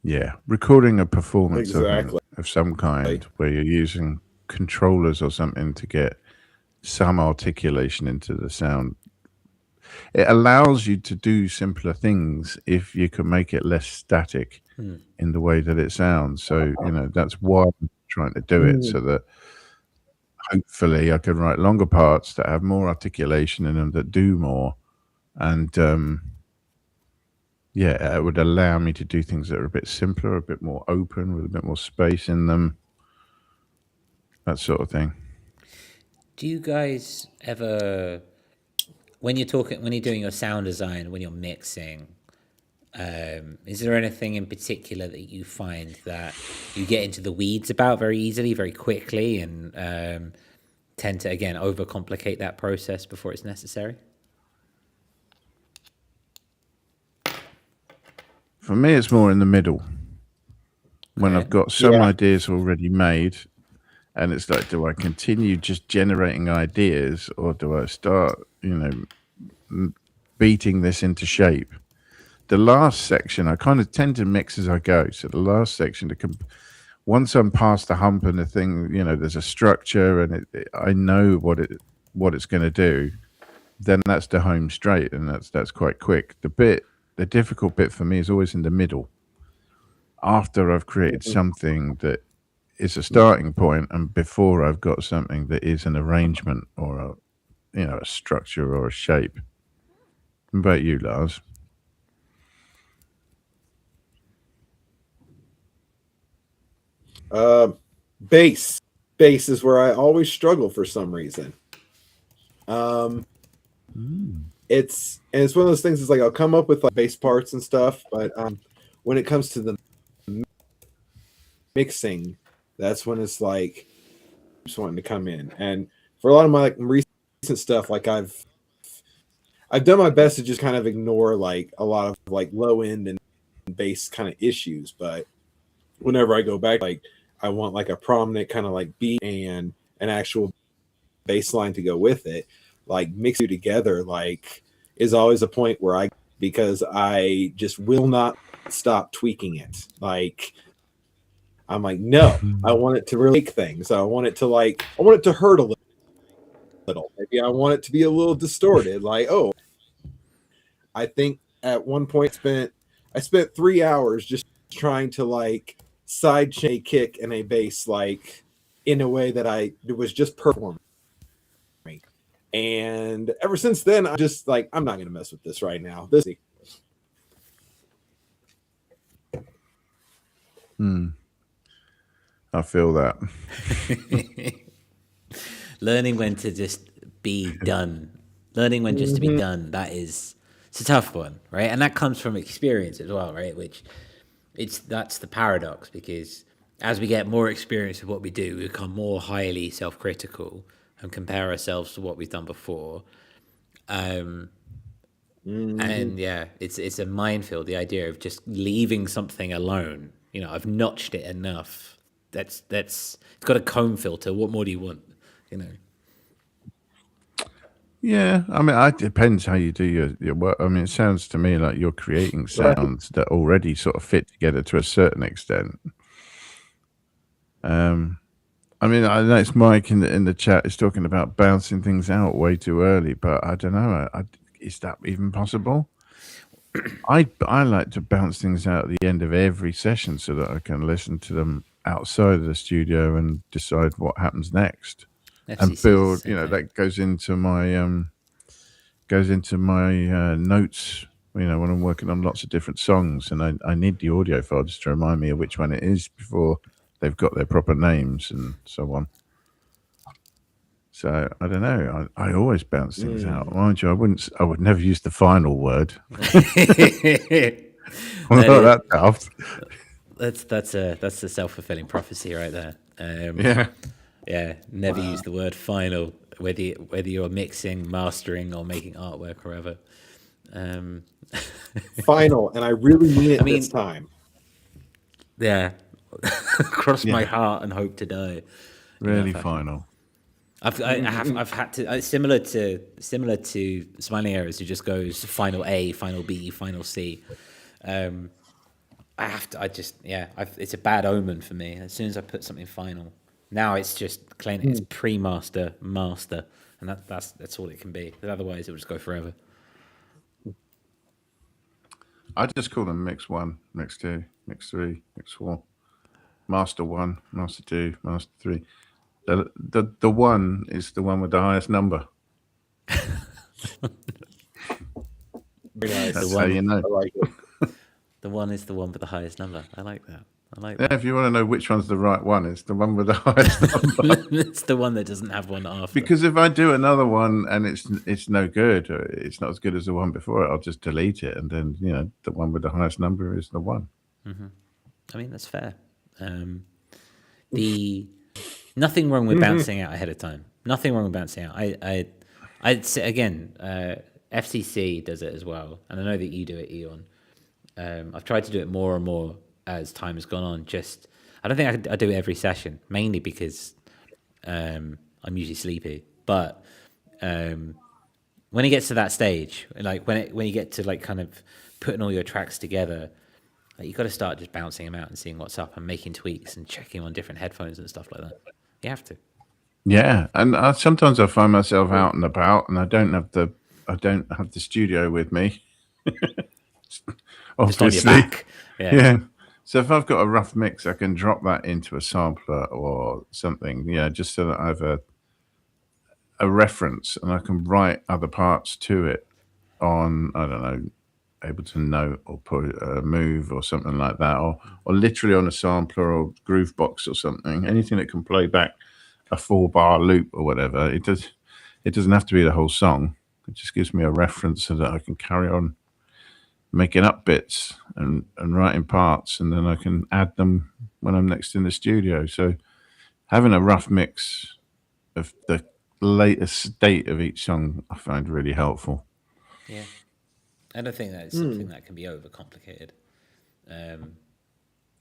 Yeah, recording a performance Exactly. of some kind where you're using controllers or something to get some articulation into the sound. It allows you to do simpler things if you can make it less static in the way that it sounds. So, that's why I'm trying to do it, so that hopefully I can write longer parts that have more articulation in them, that do more. And it would allow me to do things that are a bit simpler, a bit more open, with a bit more space in them, that sort of thing. Do you guys ever, when you're doing your sound design, when you're mixing, is there anything in particular that you find that you get into the weeds about very easily, very quickly, and tend to, again, overcomplicate that process before it's necessary? For me, it's more in the middle. When I've got some ideas already made, and it's like, do I continue just generating ideas, or do I start, beating this into shape? The last section, I kind of tend to mix as I go. So the last section, once I'm past the hump and the thing, there's a structure, and I know what it's going to do, then that's the home straight, and that's quite quick. The difficult bit for me is always in the middle, after I've created something that is a starting point, and before I've got something that is an arrangement or a structure or a shape. What about you, Lars? Bass is where I always struggle for some reason. It's one of those things. It's like I'll come up with like bass parts and stuff, but when it comes to the mixing, that's when it's like just wanting to come in. And for a lot of my recent stuff, like I've done my best to just kind of ignore like a lot of like low end and bass kind of issues, but whenever I go back, like I want like a prominent kind of like beat and an actual bass line to go with it. Like mix you together, like is always a point where because I just will not stop tweaking it. Like I'm like, no, I want it to really make things. I want it to hurt a little. Maybe I want it to be a little distorted. Like, I think at one point I spent 3 hours just trying to like side chain a kick and a bass like in a way that it was just perfect for me. And ever since then, I'm just like, I'm not gonna mess with this right now. I feel that. Learning when to just be done. Learning when just to be done. It's a tough one, right? And that comes from experience as well, right? That's the paradox, because as we get more experience with what we do, we become more highly self-critical and compare ourselves to what we've done before. And it's a minefield, the idea of just leaving something alone. I've notched it enough. It's got a comb filter. What more do you want? Yeah, I mean, it depends how you do your work. I mean, it sounds to me like you're creating sounds that already sort of fit together to a certain extent. I mean, I know it's Mike in the chat is talking about bouncing things out way too early, but I don't know. Is that even possible? I like to bounce things out at the end of every session so that I can listen to them outside of the studio and decide what happens next. And build, that goes into my notes, when I'm working on lots of different songs, and I need the audio files to remind me of which one it is before they've got their proper names and so on. So I don't know. I always bounce things out. Mind you, I would never use the final word. I'm not that daft. That's a self-fulfilling prophecy right there. Never use the word final, whether you're mixing, mastering, or making artwork or whatever. Final, and I really mean it this time. Yeah, cross my heart and hope to die. Really final. I've had to similar to Smiling Arrows, who just goes final A, final B, final C. I have to. I just it's a bad omen for me. As soon as I put something final, now it's just clean. It's pre-master, master, and that's all it can be. But otherwise, it will just go forever. I just call them mix 1, mix 2, mix 3, mix 4, master 1, master 2, master 3. The 1 is the one with the highest number. Very nice. That's how you know. I like it. The 1 is the one with the highest number. I like that. Yeah, if you want to know which one's the right one, it's the one with the highest number. It's the one that doesn't have one after. Because if I do another one and it's no good, or it's not as good as the one before it, I'll just delete it, and then the one with the highest number is the one. Mm-hmm. I mean, that's fair. Nothing wrong with bouncing out ahead of time. Nothing wrong with bouncing out. I'd say again, FCC does it as well, and I know that you do it, Eon. I've tried to do it more and more as time has gone on. I don't think I do it every session, mainly because I'm usually sleepy. But when it gets to that stage, like when you get to like kind of putting all your tracks together, like, you got to start just bouncing them out and seeing what's up and making tweaks and checking on different headphones and stuff like that. You have to. Yeah, and sometimes I find myself out and about, and I don't have the studio with me. Just on your back. Yeah. So if I've got a rough mix, I can drop that into a sampler or something, just so that I have a reference, and I can write other parts to it on, I don't know, Ableton Note or put a Move or something like that, or literally on a sampler or Groovebox or something, anything that can play back a 4-bar loop or whatever. It doesn't have to be the whole song. It just gives me a reference so that I can carry on making up bits and writing parts, and then I can add them when I'm next in the studio. So having a rough mix of the latest state of each song I find really helpful. Yeah. I don't think that is something that can be overcomplicated.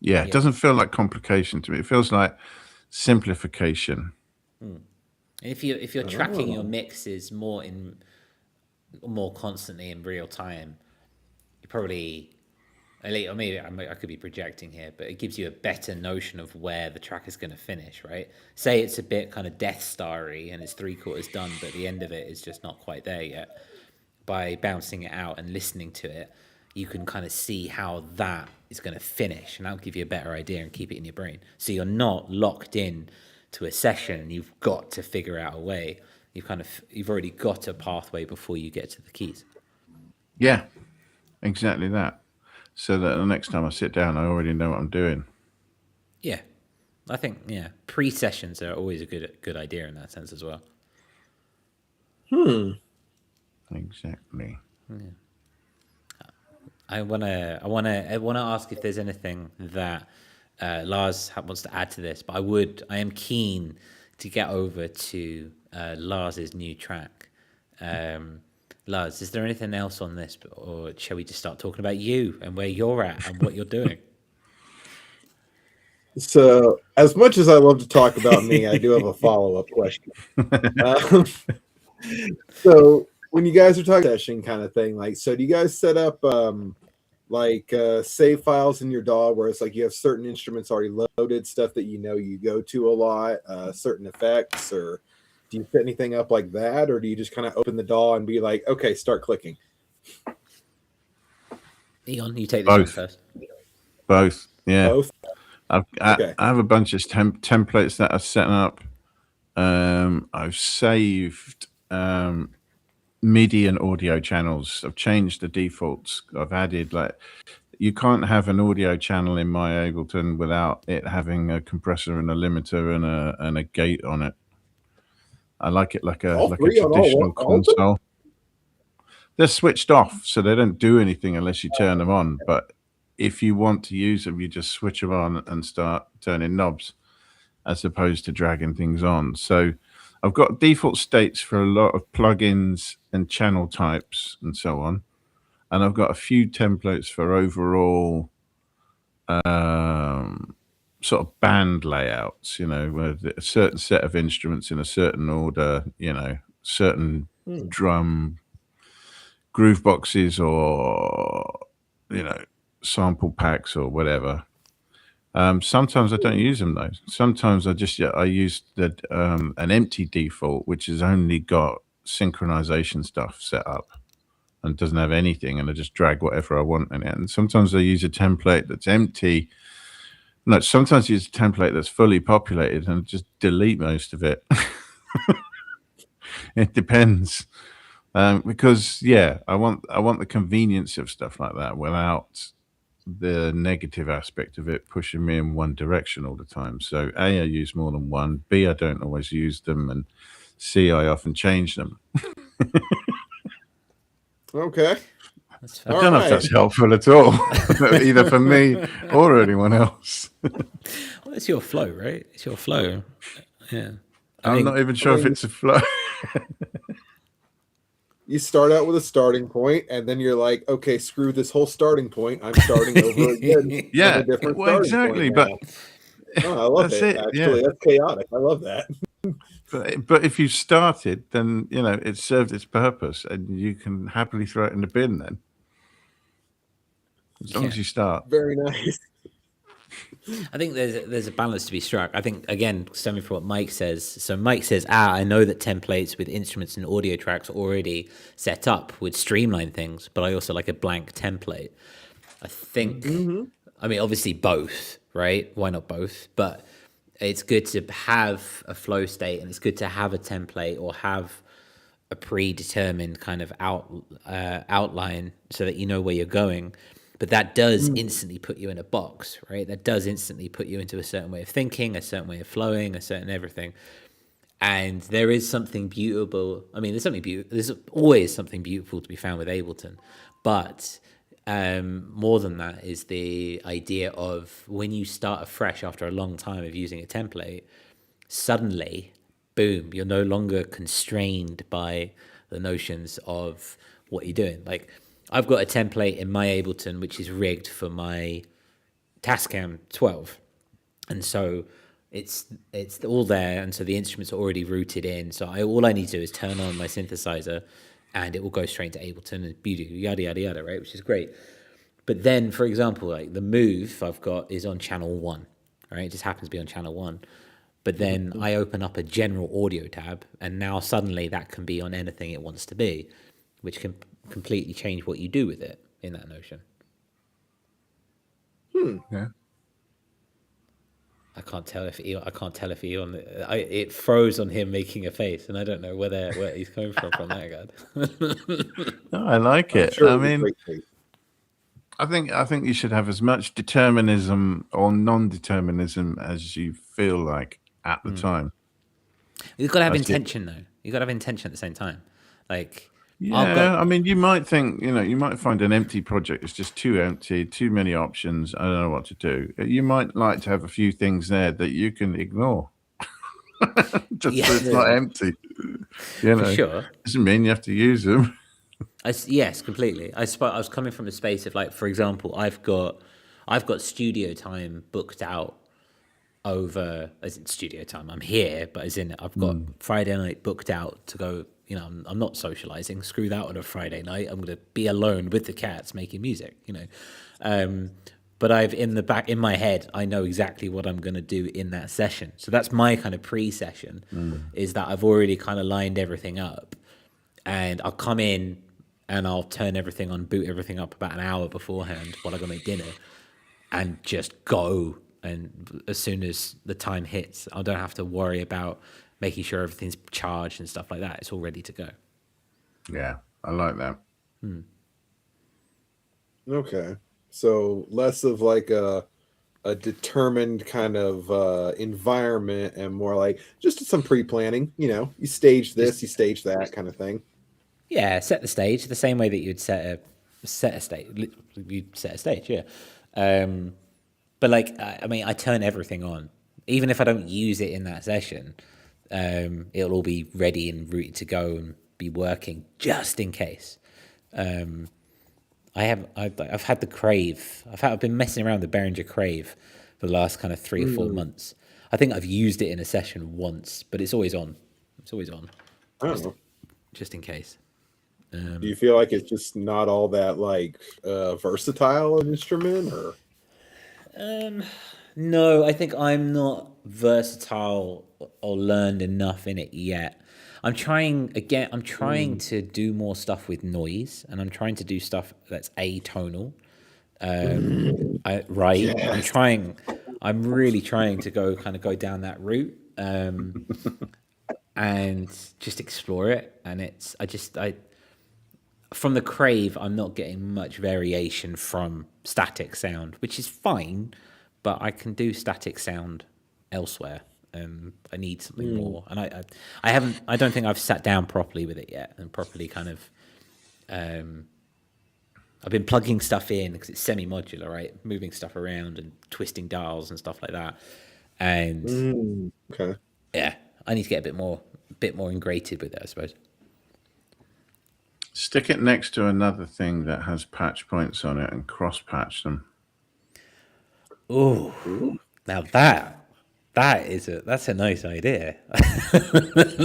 It doesn't feel like complication to me. It feels like simplification. If you're tracking your mixes more constantly in real time, you probably, or maybe I could be projecting here, but it gives you a better notion of where the track is going to finish, right? Say it's a bit kind of Death Star-y and it's 3/4 done, but the end of it is just not quite there yet. By bouncing it out and listening to it, you can kind of see how that is going to finish, and that'll give you a better idea and keep it in your brain. So you're not locked in to a session. You've got to figure out a way. You've already got a pathway before you get to the keys. Yeah, exactly that. So that the next time I sit down, I already know what I'm doing. Yeah, I think pre-sessions are always a good idea in that sense as well. Exactly. Yeah. I wanna ask if there's anything that Lars wants to add to this, but I am keen to get over to Lars's new track. Lars, is there anything else on this, or shall we just start talking about you and where you're at and what you're doing? So, as much as I love to talk about me, I do have a follow-up question. So, when you guys are talking session kind of thing, like, so do you guys set up save files in your DAW where it's like you have certain instruments already loaded, stuff that you go to a lot, certain effects, or do you set anything up like that, or do you just kind of open the DAW and be like, okay, start clicking? Eon, you take this one first. Both, yeah. Both? I have a bunch of templates that I've set up. I've saved MIDI and audio channels. I've changed the defaults. I've added, like, you can't have an audio channel in my Ableton without it having a compressor and a limiter and a gate on it. I like it like a traditional console. They're switched off, so they don't do anything unless you turn them on. But if you want to use them, you just switch them on and start turning knobs, as opposed to dragging things on. So I've got default states for a lot of plugins and channel types and so on. And I've got a few templates for overall sort of band layouts, where a certain set of instruments in a certain order, certain drum groove boxes, or, sample packs or whatever. Sometimes I don't use them though. Sometimes I use an empty default, which has only got synchronization stuff set up and doesn't have anything, and I just drag whatever I want in it. And sometimes I use a template that's empty. No, sometimes I use a template that's fully populated and just delete most of it. It depends. Because I want the convenience of stuff like that without the negative aspect of it pushing me in one direction all the time. So A, I use more than one. B, I don't always use them, and C, I often change them. Okay. I don't know if that's helpful at all, either for me or anyone else. Well, it's your flow, right? It's your flow. Yeah. I'm not even sure if it's a flow. You start out with a starting point, and then you're like, okay, screw this whole starting point. I'm starting over again. Yeah, well, exactly. But I love it. Actually, that's chaotic. I love that. But if you started, then it served its purpose, and you can happily throw it in the bin then, as long as you start. Very nice. I think there's a balance to be struck. I think, again, stemming from what Mike says. So Mike says, I know that templates with instruments and audio tracks already set up would streamline things, but I also like a blank template. I think, I mean, obviously both, right? Why not both? But it's good to have a flow state, and it's good to have a template or have a predetermined kind of outline so that you know where you're going. But that does instantly put you in a box, right? That does instantly put you into a certain way of thinking, a certain way of flowing, a certain everything. And there is something beautiful. I mean, there's always something beautiful to be found with Ableton. But more than that is the idea of when you start afresh after a long time of using a template, suddenly, boom, you're no longer constrained by the notions of what you're doing. Like, I've got a template in my Ableton which is rigged for my Tascam 12, and so it's all there, and so the instruments are already rooted in. So all I need to do is turn on my synthesizer, and it will go straight to Ableton and yada yada yada, right? Which is great. But then, for example, like the Move I've got is on channel 1, right? It just happens to be on channel 1. But then I open up a general audio tab, and now suddenly that can be on anything it wants to be, which can completely change what you do with it in that notion. Yeah. I can't tell if Elon. It froze on him making a face, and I don't know where he's coming from that regard. No, I like it. Sure, I mean, I think you should have as much determinism or non-determinism as you feel like at the time. You've got to have intention, though. You've got to have intention at the same time. Like, yeah, I mean, you might think, you might find an empty project that's just too empty, too many options. I don't know what to do. You might like to have a few things there that you can ignore. Just so it's not empty. For sure. Doesn't mean you have to use them. Yes, completely. I was coming from a space of, like, for example, I've got studio time booked out over, as in studio time. I'm here, but as in I've got Friday night booked out to go. I'm not socializing. Screw that on a Friday night. I'm going to be alone with the cats making music. But I've in my head, I know exactly what I'm going to do in that session. So that's my kind of pre-session. Is that I've already kind of lined everything up, and I'll come in and I'll turn everything on, boot everything up about an hour beforehand while I go make dinner, and just go. And as soon as the time hits, I don't have to worry about making sure everything's charged and stuff like that. It's all ready to go. Yeah, I like that. Okay. So less of like a determined kind of environment, and more like just some pre-planning. You stage this, you stage that kind of thing. Yeah, set the stage the same way that you'd set a stage. You'd set a stage, yeah. But like, I mean, I turn everything on, even if I don't use it in that session. It'll all be ready and rooted to go and be working just in case. I've had the Crave. I've been messing around with the Behringer Crave for the last kind of 3 or 4 months. I think I've used it in a session once, but it's always on. It's always on. Oh. Just in case. Do you feel like it's just not all that like versatile an instrument, or? No, I think I'm not versatile or learned enough in it yet. I'm trying to do more stuff with noise, and I'm trying to do stuff that's atonal. Yes. I'm really trying to go down that route, and just explore it. And from the crave, I'm not getting much variation from static sound, which is fine, but I can do static sound elsewhere. I need something more, and I don't think I've sat down properly with it yet, and properly I've been plugging stuff in because it's semi-modular, right? Moving stuff around and twisting dials and stuff like that. And okay, yeah, I need to get a bit more ingrained with it, I suppose. Stick it next to another thing that has patch points on it and cross-patch them. Ooh, now that's a nice idea.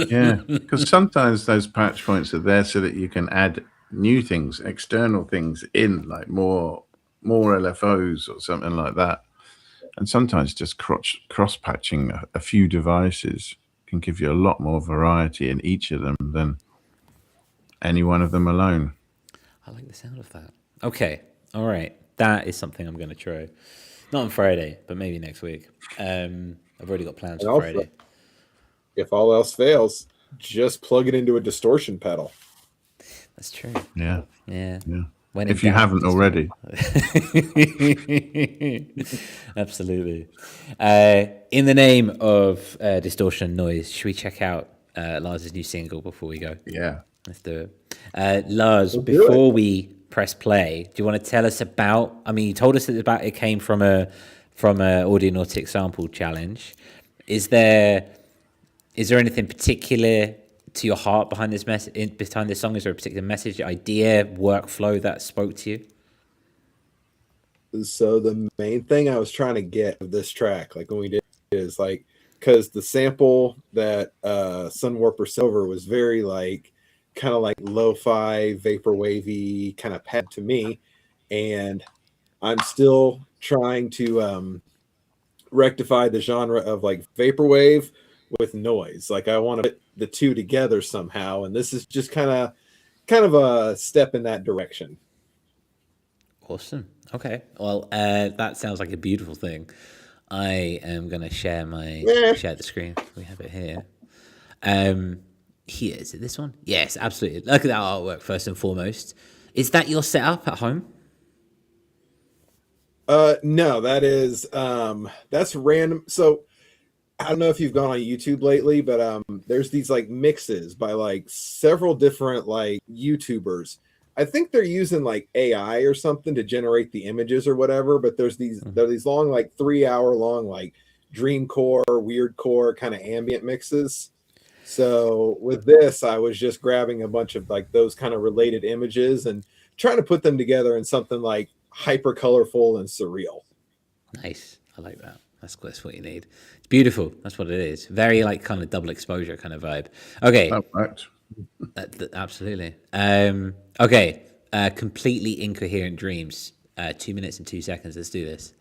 Yeah, because sometimes those patch points are there so that you can add new things, external things in, like more LFOs or something like that. And sometimes just cross-patching a few devices can give you a lot more variety in each of them than any one of them alone. I like the sound of that. Okay, all right. That is something I'm going to try. Not on Friday, but maybe next week. I've already got plans for Friday. If all else fails, just plug it into a distortion pedal. That's true. Yeah. If you haven't already. Absolutely. In the name of distortion noise, should we check out Lars' new single before we go? Yeah. Let's do it. Lars, before we press play, do you want to tell us about, you told us that it came from a Audionautic sample challenge. Is there anything particular to your heart behind this behind this song? Is there a particular message, idea, workflow that spoke to you? So the main thing I was trying to get of this track, like when we did, is like, because the sample that Sunwarper Silver was very like kind of like lo-fi, vaporwavy kind of pad to me, and I'm still trying to rectify the genre of like vaporwave with noise. Like I want to put the two together somehow, and this is just kind of a step in that direction. Awesome. Okay. Well, that sounds like a beautiful thing. I am going to share the screen. We have it here. Here, is it this one? Yes, absolutely. Look at that artwork first and foremost. Is that your setup at home? No, that is that's random. So I don't know if you've gone on YouTube lately, but there's these like mixes by like several different like YouTubers. I think they're using like AI or something to generate the images or whatever, but there's these long, like 3 hour long, like dreamcore, weirdcore kind of ambient mixes. So with this, I was just grabbing a bunch of like those kind of related images and trying to put them together in something like hyper colorful and surreal. Nice. I like that. That's what you need. It's beautiful. That's what it is. Very like kind of double exposure kind of vibe. Okay. That works. Absolutely. Okay. Completely incoherent dreams. 2 minutes and 2 seconds. Let's do this.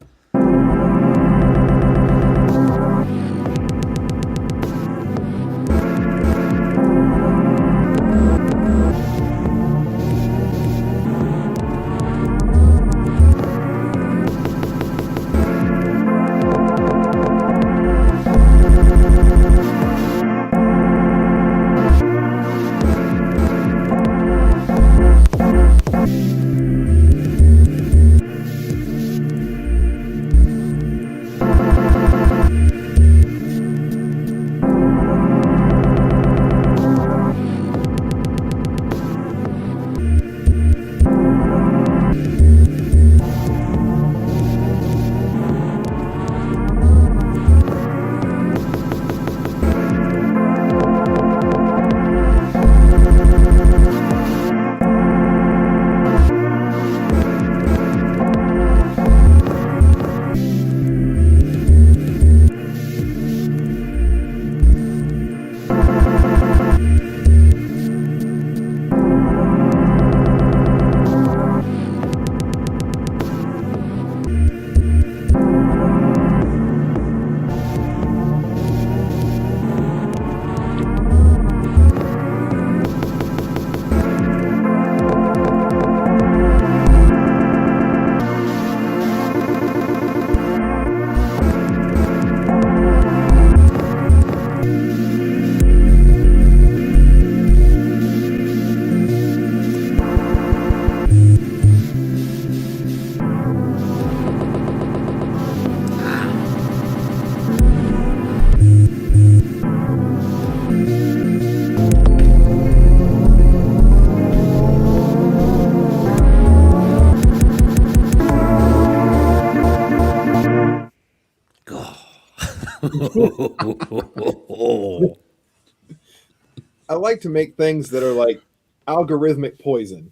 I like to make things that are like algorithmic poison,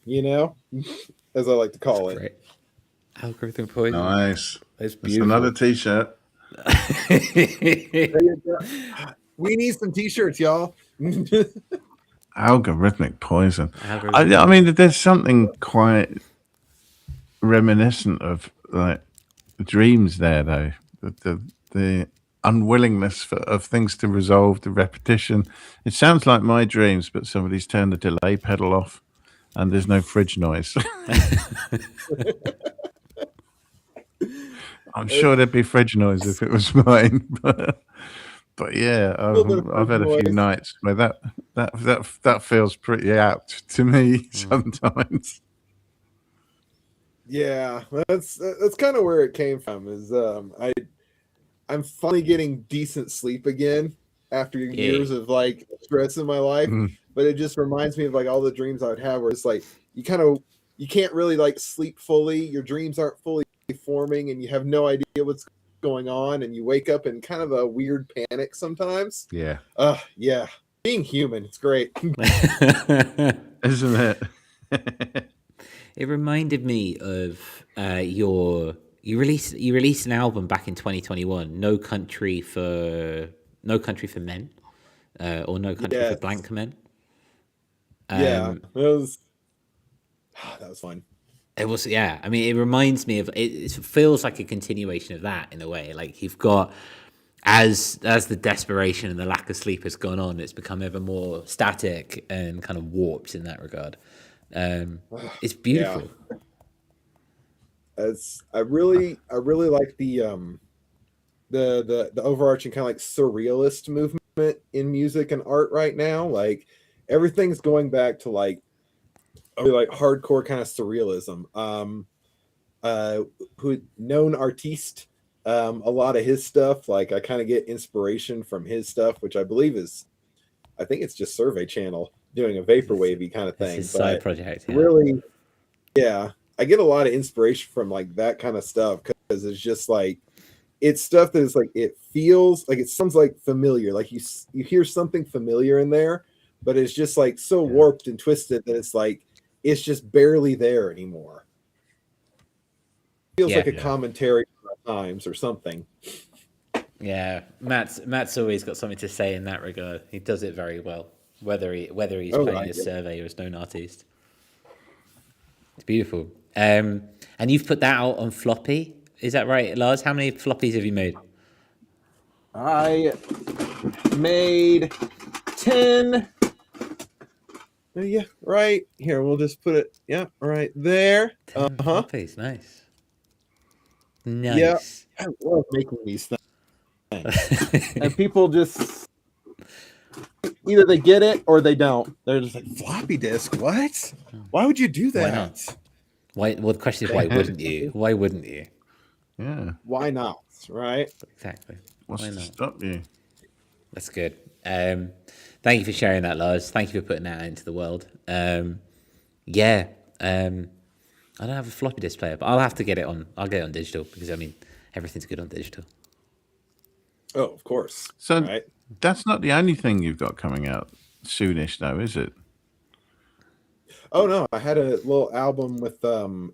as I like to call it. Great. Algorithm poison. Nice. That's That's beautiful. another t-shirt. We need some t-shirts, y'all. Algorithmic poison. I mean, there's something quite reminiscent of like dreams there, though. The unwillingness of things to resolve, the repetition. It sounds like my dreams, but somebody's turned the delay pedal off, and there's no fridge noise. I'm sure there'd be fridge noise if it was mine, but yeah, I've had a few nights where that feels pretty apt to me sometimes. Yeah, that's kind of where it came from. Is I'm finally getting decent sleep again after years of like stress in my life. But it just reminds me of like all the dreams I would have where it's like you can't really like sleep fully. Your dreams aren't fully forming, and you have no idea what's going on, and you wake up in kind of a weird panic sometimes. Yeah. Yeah. Being human, it's great. Isn't it? It reminded me of you released an album back in 2021, No Country for Men, or No Country for Blank Men. That was fun. It was, yeah. I mean, it reminds me of it feels like a continuation of that in a way. Like you've got as the desperation and the lack of sleep has gone on, it's become ever more static and kind of warped in that regard. It's beautiful. Yeah. I really like the overarching kind of like surrealist movement in music and art right now. Like everything's going back to like hardcore kind of surrealism. Known artiste, a lot of his stuff, like I kind of get inspiration from his stuff, which I think it's just Survey Channel doing a vaporwavy kind of thing. It's his side project. Yeah. Really, yeah, I get a lot of inspiration from like that kind of stuff because it's just like it's stuff that is like it feels like it sounds like familiar, like you hear something familiar in there, but it's just like so warped and twisted that it's like it's just barely there anymore. Feels like a commentary on times or something. Yeah, Matt's always got something to say in that regard. He does it very well, whether he's playing a survey or a stone artist. It's beautiful. And you've put that out on floppy, is that right, Lars? How many floppies have you made? I made 10. Yeah, right here. We'll just put it. Yeah, right there. 10 floppies, nice. Yeah, I love making these things. And people just either they get it or they don't. They're just like, floppy disk, what? Why would you do that? Why not? Why? Well, the question is, why wouldn't you? Why wouldn't you? Yeah. Why not? Right? Exactly. What's to stop you? That's good. Thank you for sharing that, Lars. Thank you for putting that out into the world. I don't have a floppy disk player, but I'll have to get it on. I'll get it on digital because I mean everything's good on digital. Oh, of course. So that's not the only thing you've got coming out soonish, though, is it? Oh no, I had a little album with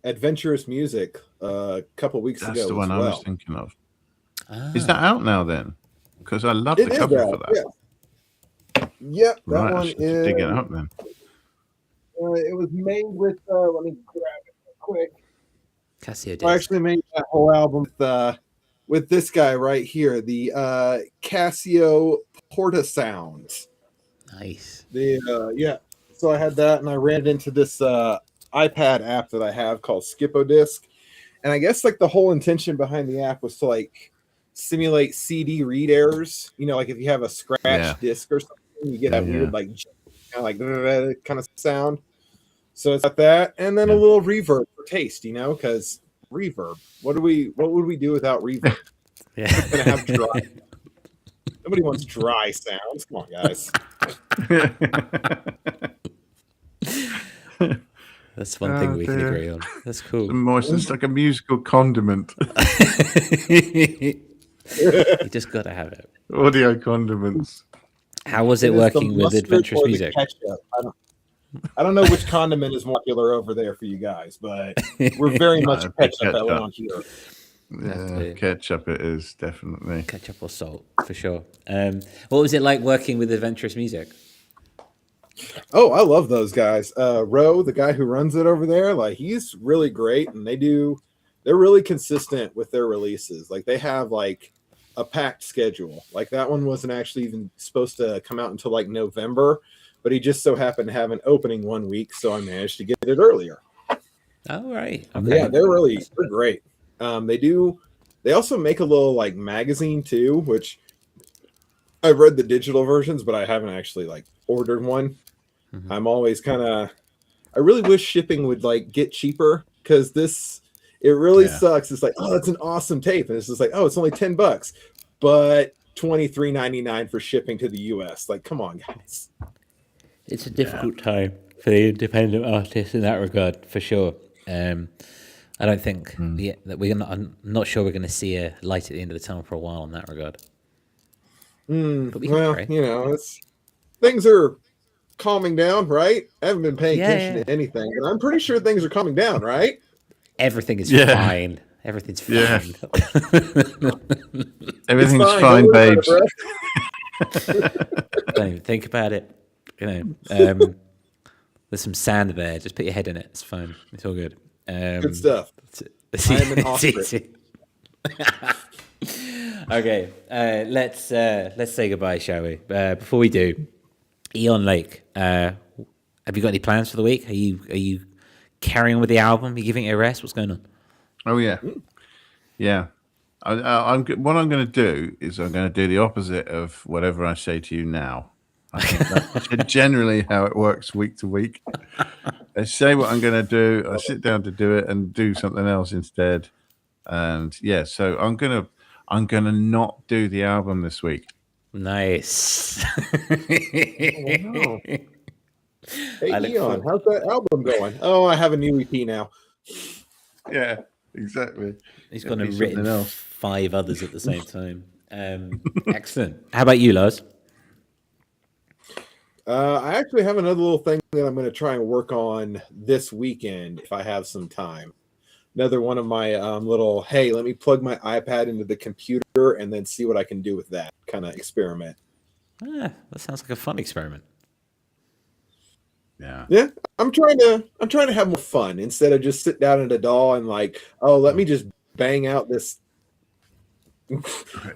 adventurous music a couple weeks ago. That's the one I was thinking of. Is that out now then? Because I love the cover for that. Yeah. Yep, that one is. Dig it up then. It was made with. Let me grab it real quick. Casio disc. I actually made that whole album with this guy right here, the Casio Porta Sounds. Nice. So I had that, and I ran it into this iPad app that I have called Skipodisc, and I guess like the whole intention behind the app was to like simulate CD read errors. You know, like if you have a scratch disc or something, you get that weird like kind of sound. So it's got that, and then a little reverb for taste. You know, because reverb. What would we do without reverb? Yeah, it's gonna have dry. Nobody wants dry sounds. Come on, guys. That's one thing we can agree on. That's cool. It's like a musical condiment. You just got to have it. Audio condiments. How was it working with adventurous music? I don't know which condiment is more popular over there for you guys, but we're very much ketchup around here. Yeah, ketchup it is, definitely. Ketchup or salt, for sure. What was it like working with adventurous music? Oh, I love those guys. Ro, the guy who runs it over there, like he's really great, and they're really consistent with their releases. Like they have like a packed schedule. Like that one wasn't actually even supposed to come out until like November, but he just so happened to have an opening 1 week, so I managed to get it earlier. All right. Okay. Yeah, they're great. They also make a little like magazine too, which I've read the digital versions, but I haven't actually like ordered one. Mm-hmm. I'm always I really wish shipping would like get cheaper, because it really sucks. It's like, oh, that's an awesome tape. And it's just like, oh, it's only $10, but $23.99 for shipping to the US. Like, come on, guys. It's a difficult time for the independent artists in that regard, for sure. I don't think I'm not sure we're going to see a light at the end of the tunnel for a while in that regard. But we can pray. Things are calming down, right? I haven't been paying attention to anything, but I'm pretty sure things are calming down, right? Everything is fine. Everything's fine. Yeah. Everything's fine, babes. Don't even think about it. There's some sand there. Just put your head in it. It's fine. It's all good. Good stuff. I am an ostrich. Okay, let's say goodbye, shall we? Before we do, Eon Lake. Have you got any plans for the week? Are you carrying on with the album? Are you giving it a rest? What's going on? Oh yeah, yeah. What I'm going to do is I'm going to do the opposite of whatever I say to you now. I think that's generally how it works week to week. I say what I'm going to do. I sit down to do it and do something else instead. And so I'm gonna not do the album this week. Nice. Wow. Hey Eon, how's that album going? Oh, I have a new EP now. Yeah, exactly. He's gone and written 5 others at the same time. Excellent. How about you, Lars? I actually have another little thing that I'm going to try and work on this weekend if I have some time. Another one of my little, hey, let me plug my iPad into the computer and then see what I can do with that kind of experiment. That sounds like a fun experiment. Yeah. I'm trying to have more fun instead of just sit down at a DAW and like, oh, let me just bang out this.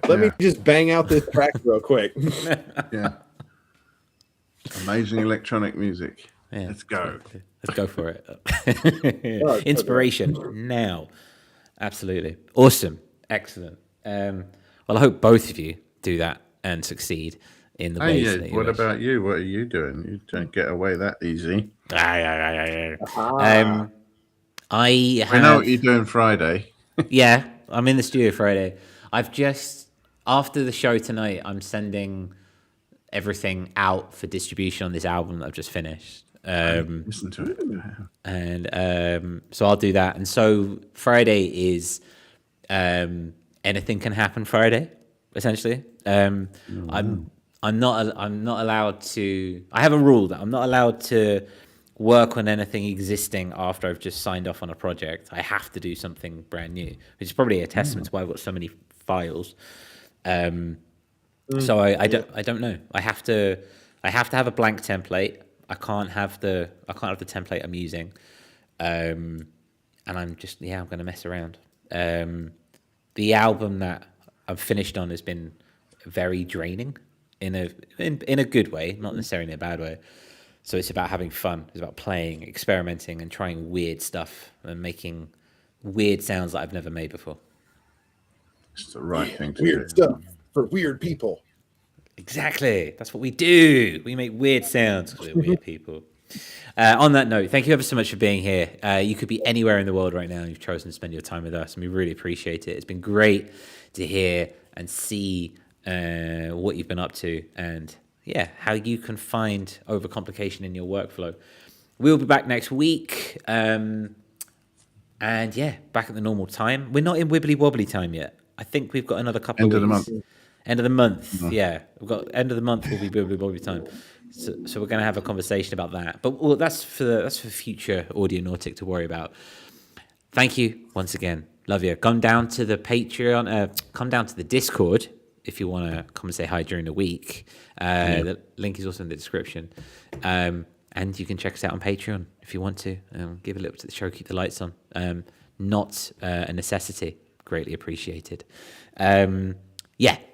Let me just bang out this track real quick. Yeah. Amazing electronic music. Yeah, let's go. Let's go for it. Inspiration now. Absolutely. Awesome. Excellent. Well, I hope both of you do that and succeed in the ways that you What about you? What are you doing? You don't get away that easy. I know what you're doing Friday. Yeah, I'm in the studio Friday. I've just, after the show tonight, I'm sending everything out for distribution on this album that I've just finished. Listen to it. And so I'll do that. And so Friday is anything can happen Friday, essentially. I'm not allowed to. I have a rule that I'm not allowed to work on anything existing after I've just signed off on a project. I have to do something brand new, which is probably a testament to why I've got so many files. So I don't know. I have to have a blank template. I can't have the template I'm using, and I'm going to mess around. The album that I've finished on has been very draining in a good way, not necessarily in a bad way. So it's about having fun. It's about playing, experimenting, and trying weird stuff and making weird sounds that I've never made before. It's the right thing to weird do. Stuff for weird people. Exactly. That's what we do. We make weird sounds because we're weird people. On that note, thank you ever so much for being here. You could be anywhere in the world right now and you've chosen to spend your time with us, and we really appreciate it. It's been great to hear and see what you've been up to and how you can find overcomplication in your workflow. We'll be back next week. And back at the normal time. We're not in wibbly wobbly time yet. I think we've got another couple End of of weeks. the month. End of the month. Yeah, we've got end of the month will be Bobby time. So we're going to have a conversation about that. But that's for future Audionautic to worry about. Thank you once again. Love you. Come down to the Patreon. Come down to the Discord if you want to come and say hi during the week. The link is also in the description. And you can check us out on Patreon if you want to. Give a little to the show, keep the lights on. Not a necessity. Greatly appreciated.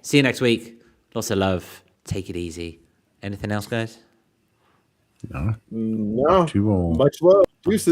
See you next week. Lots of love. Take it easy. Anything else, guys? No. No. Much love. Deuces.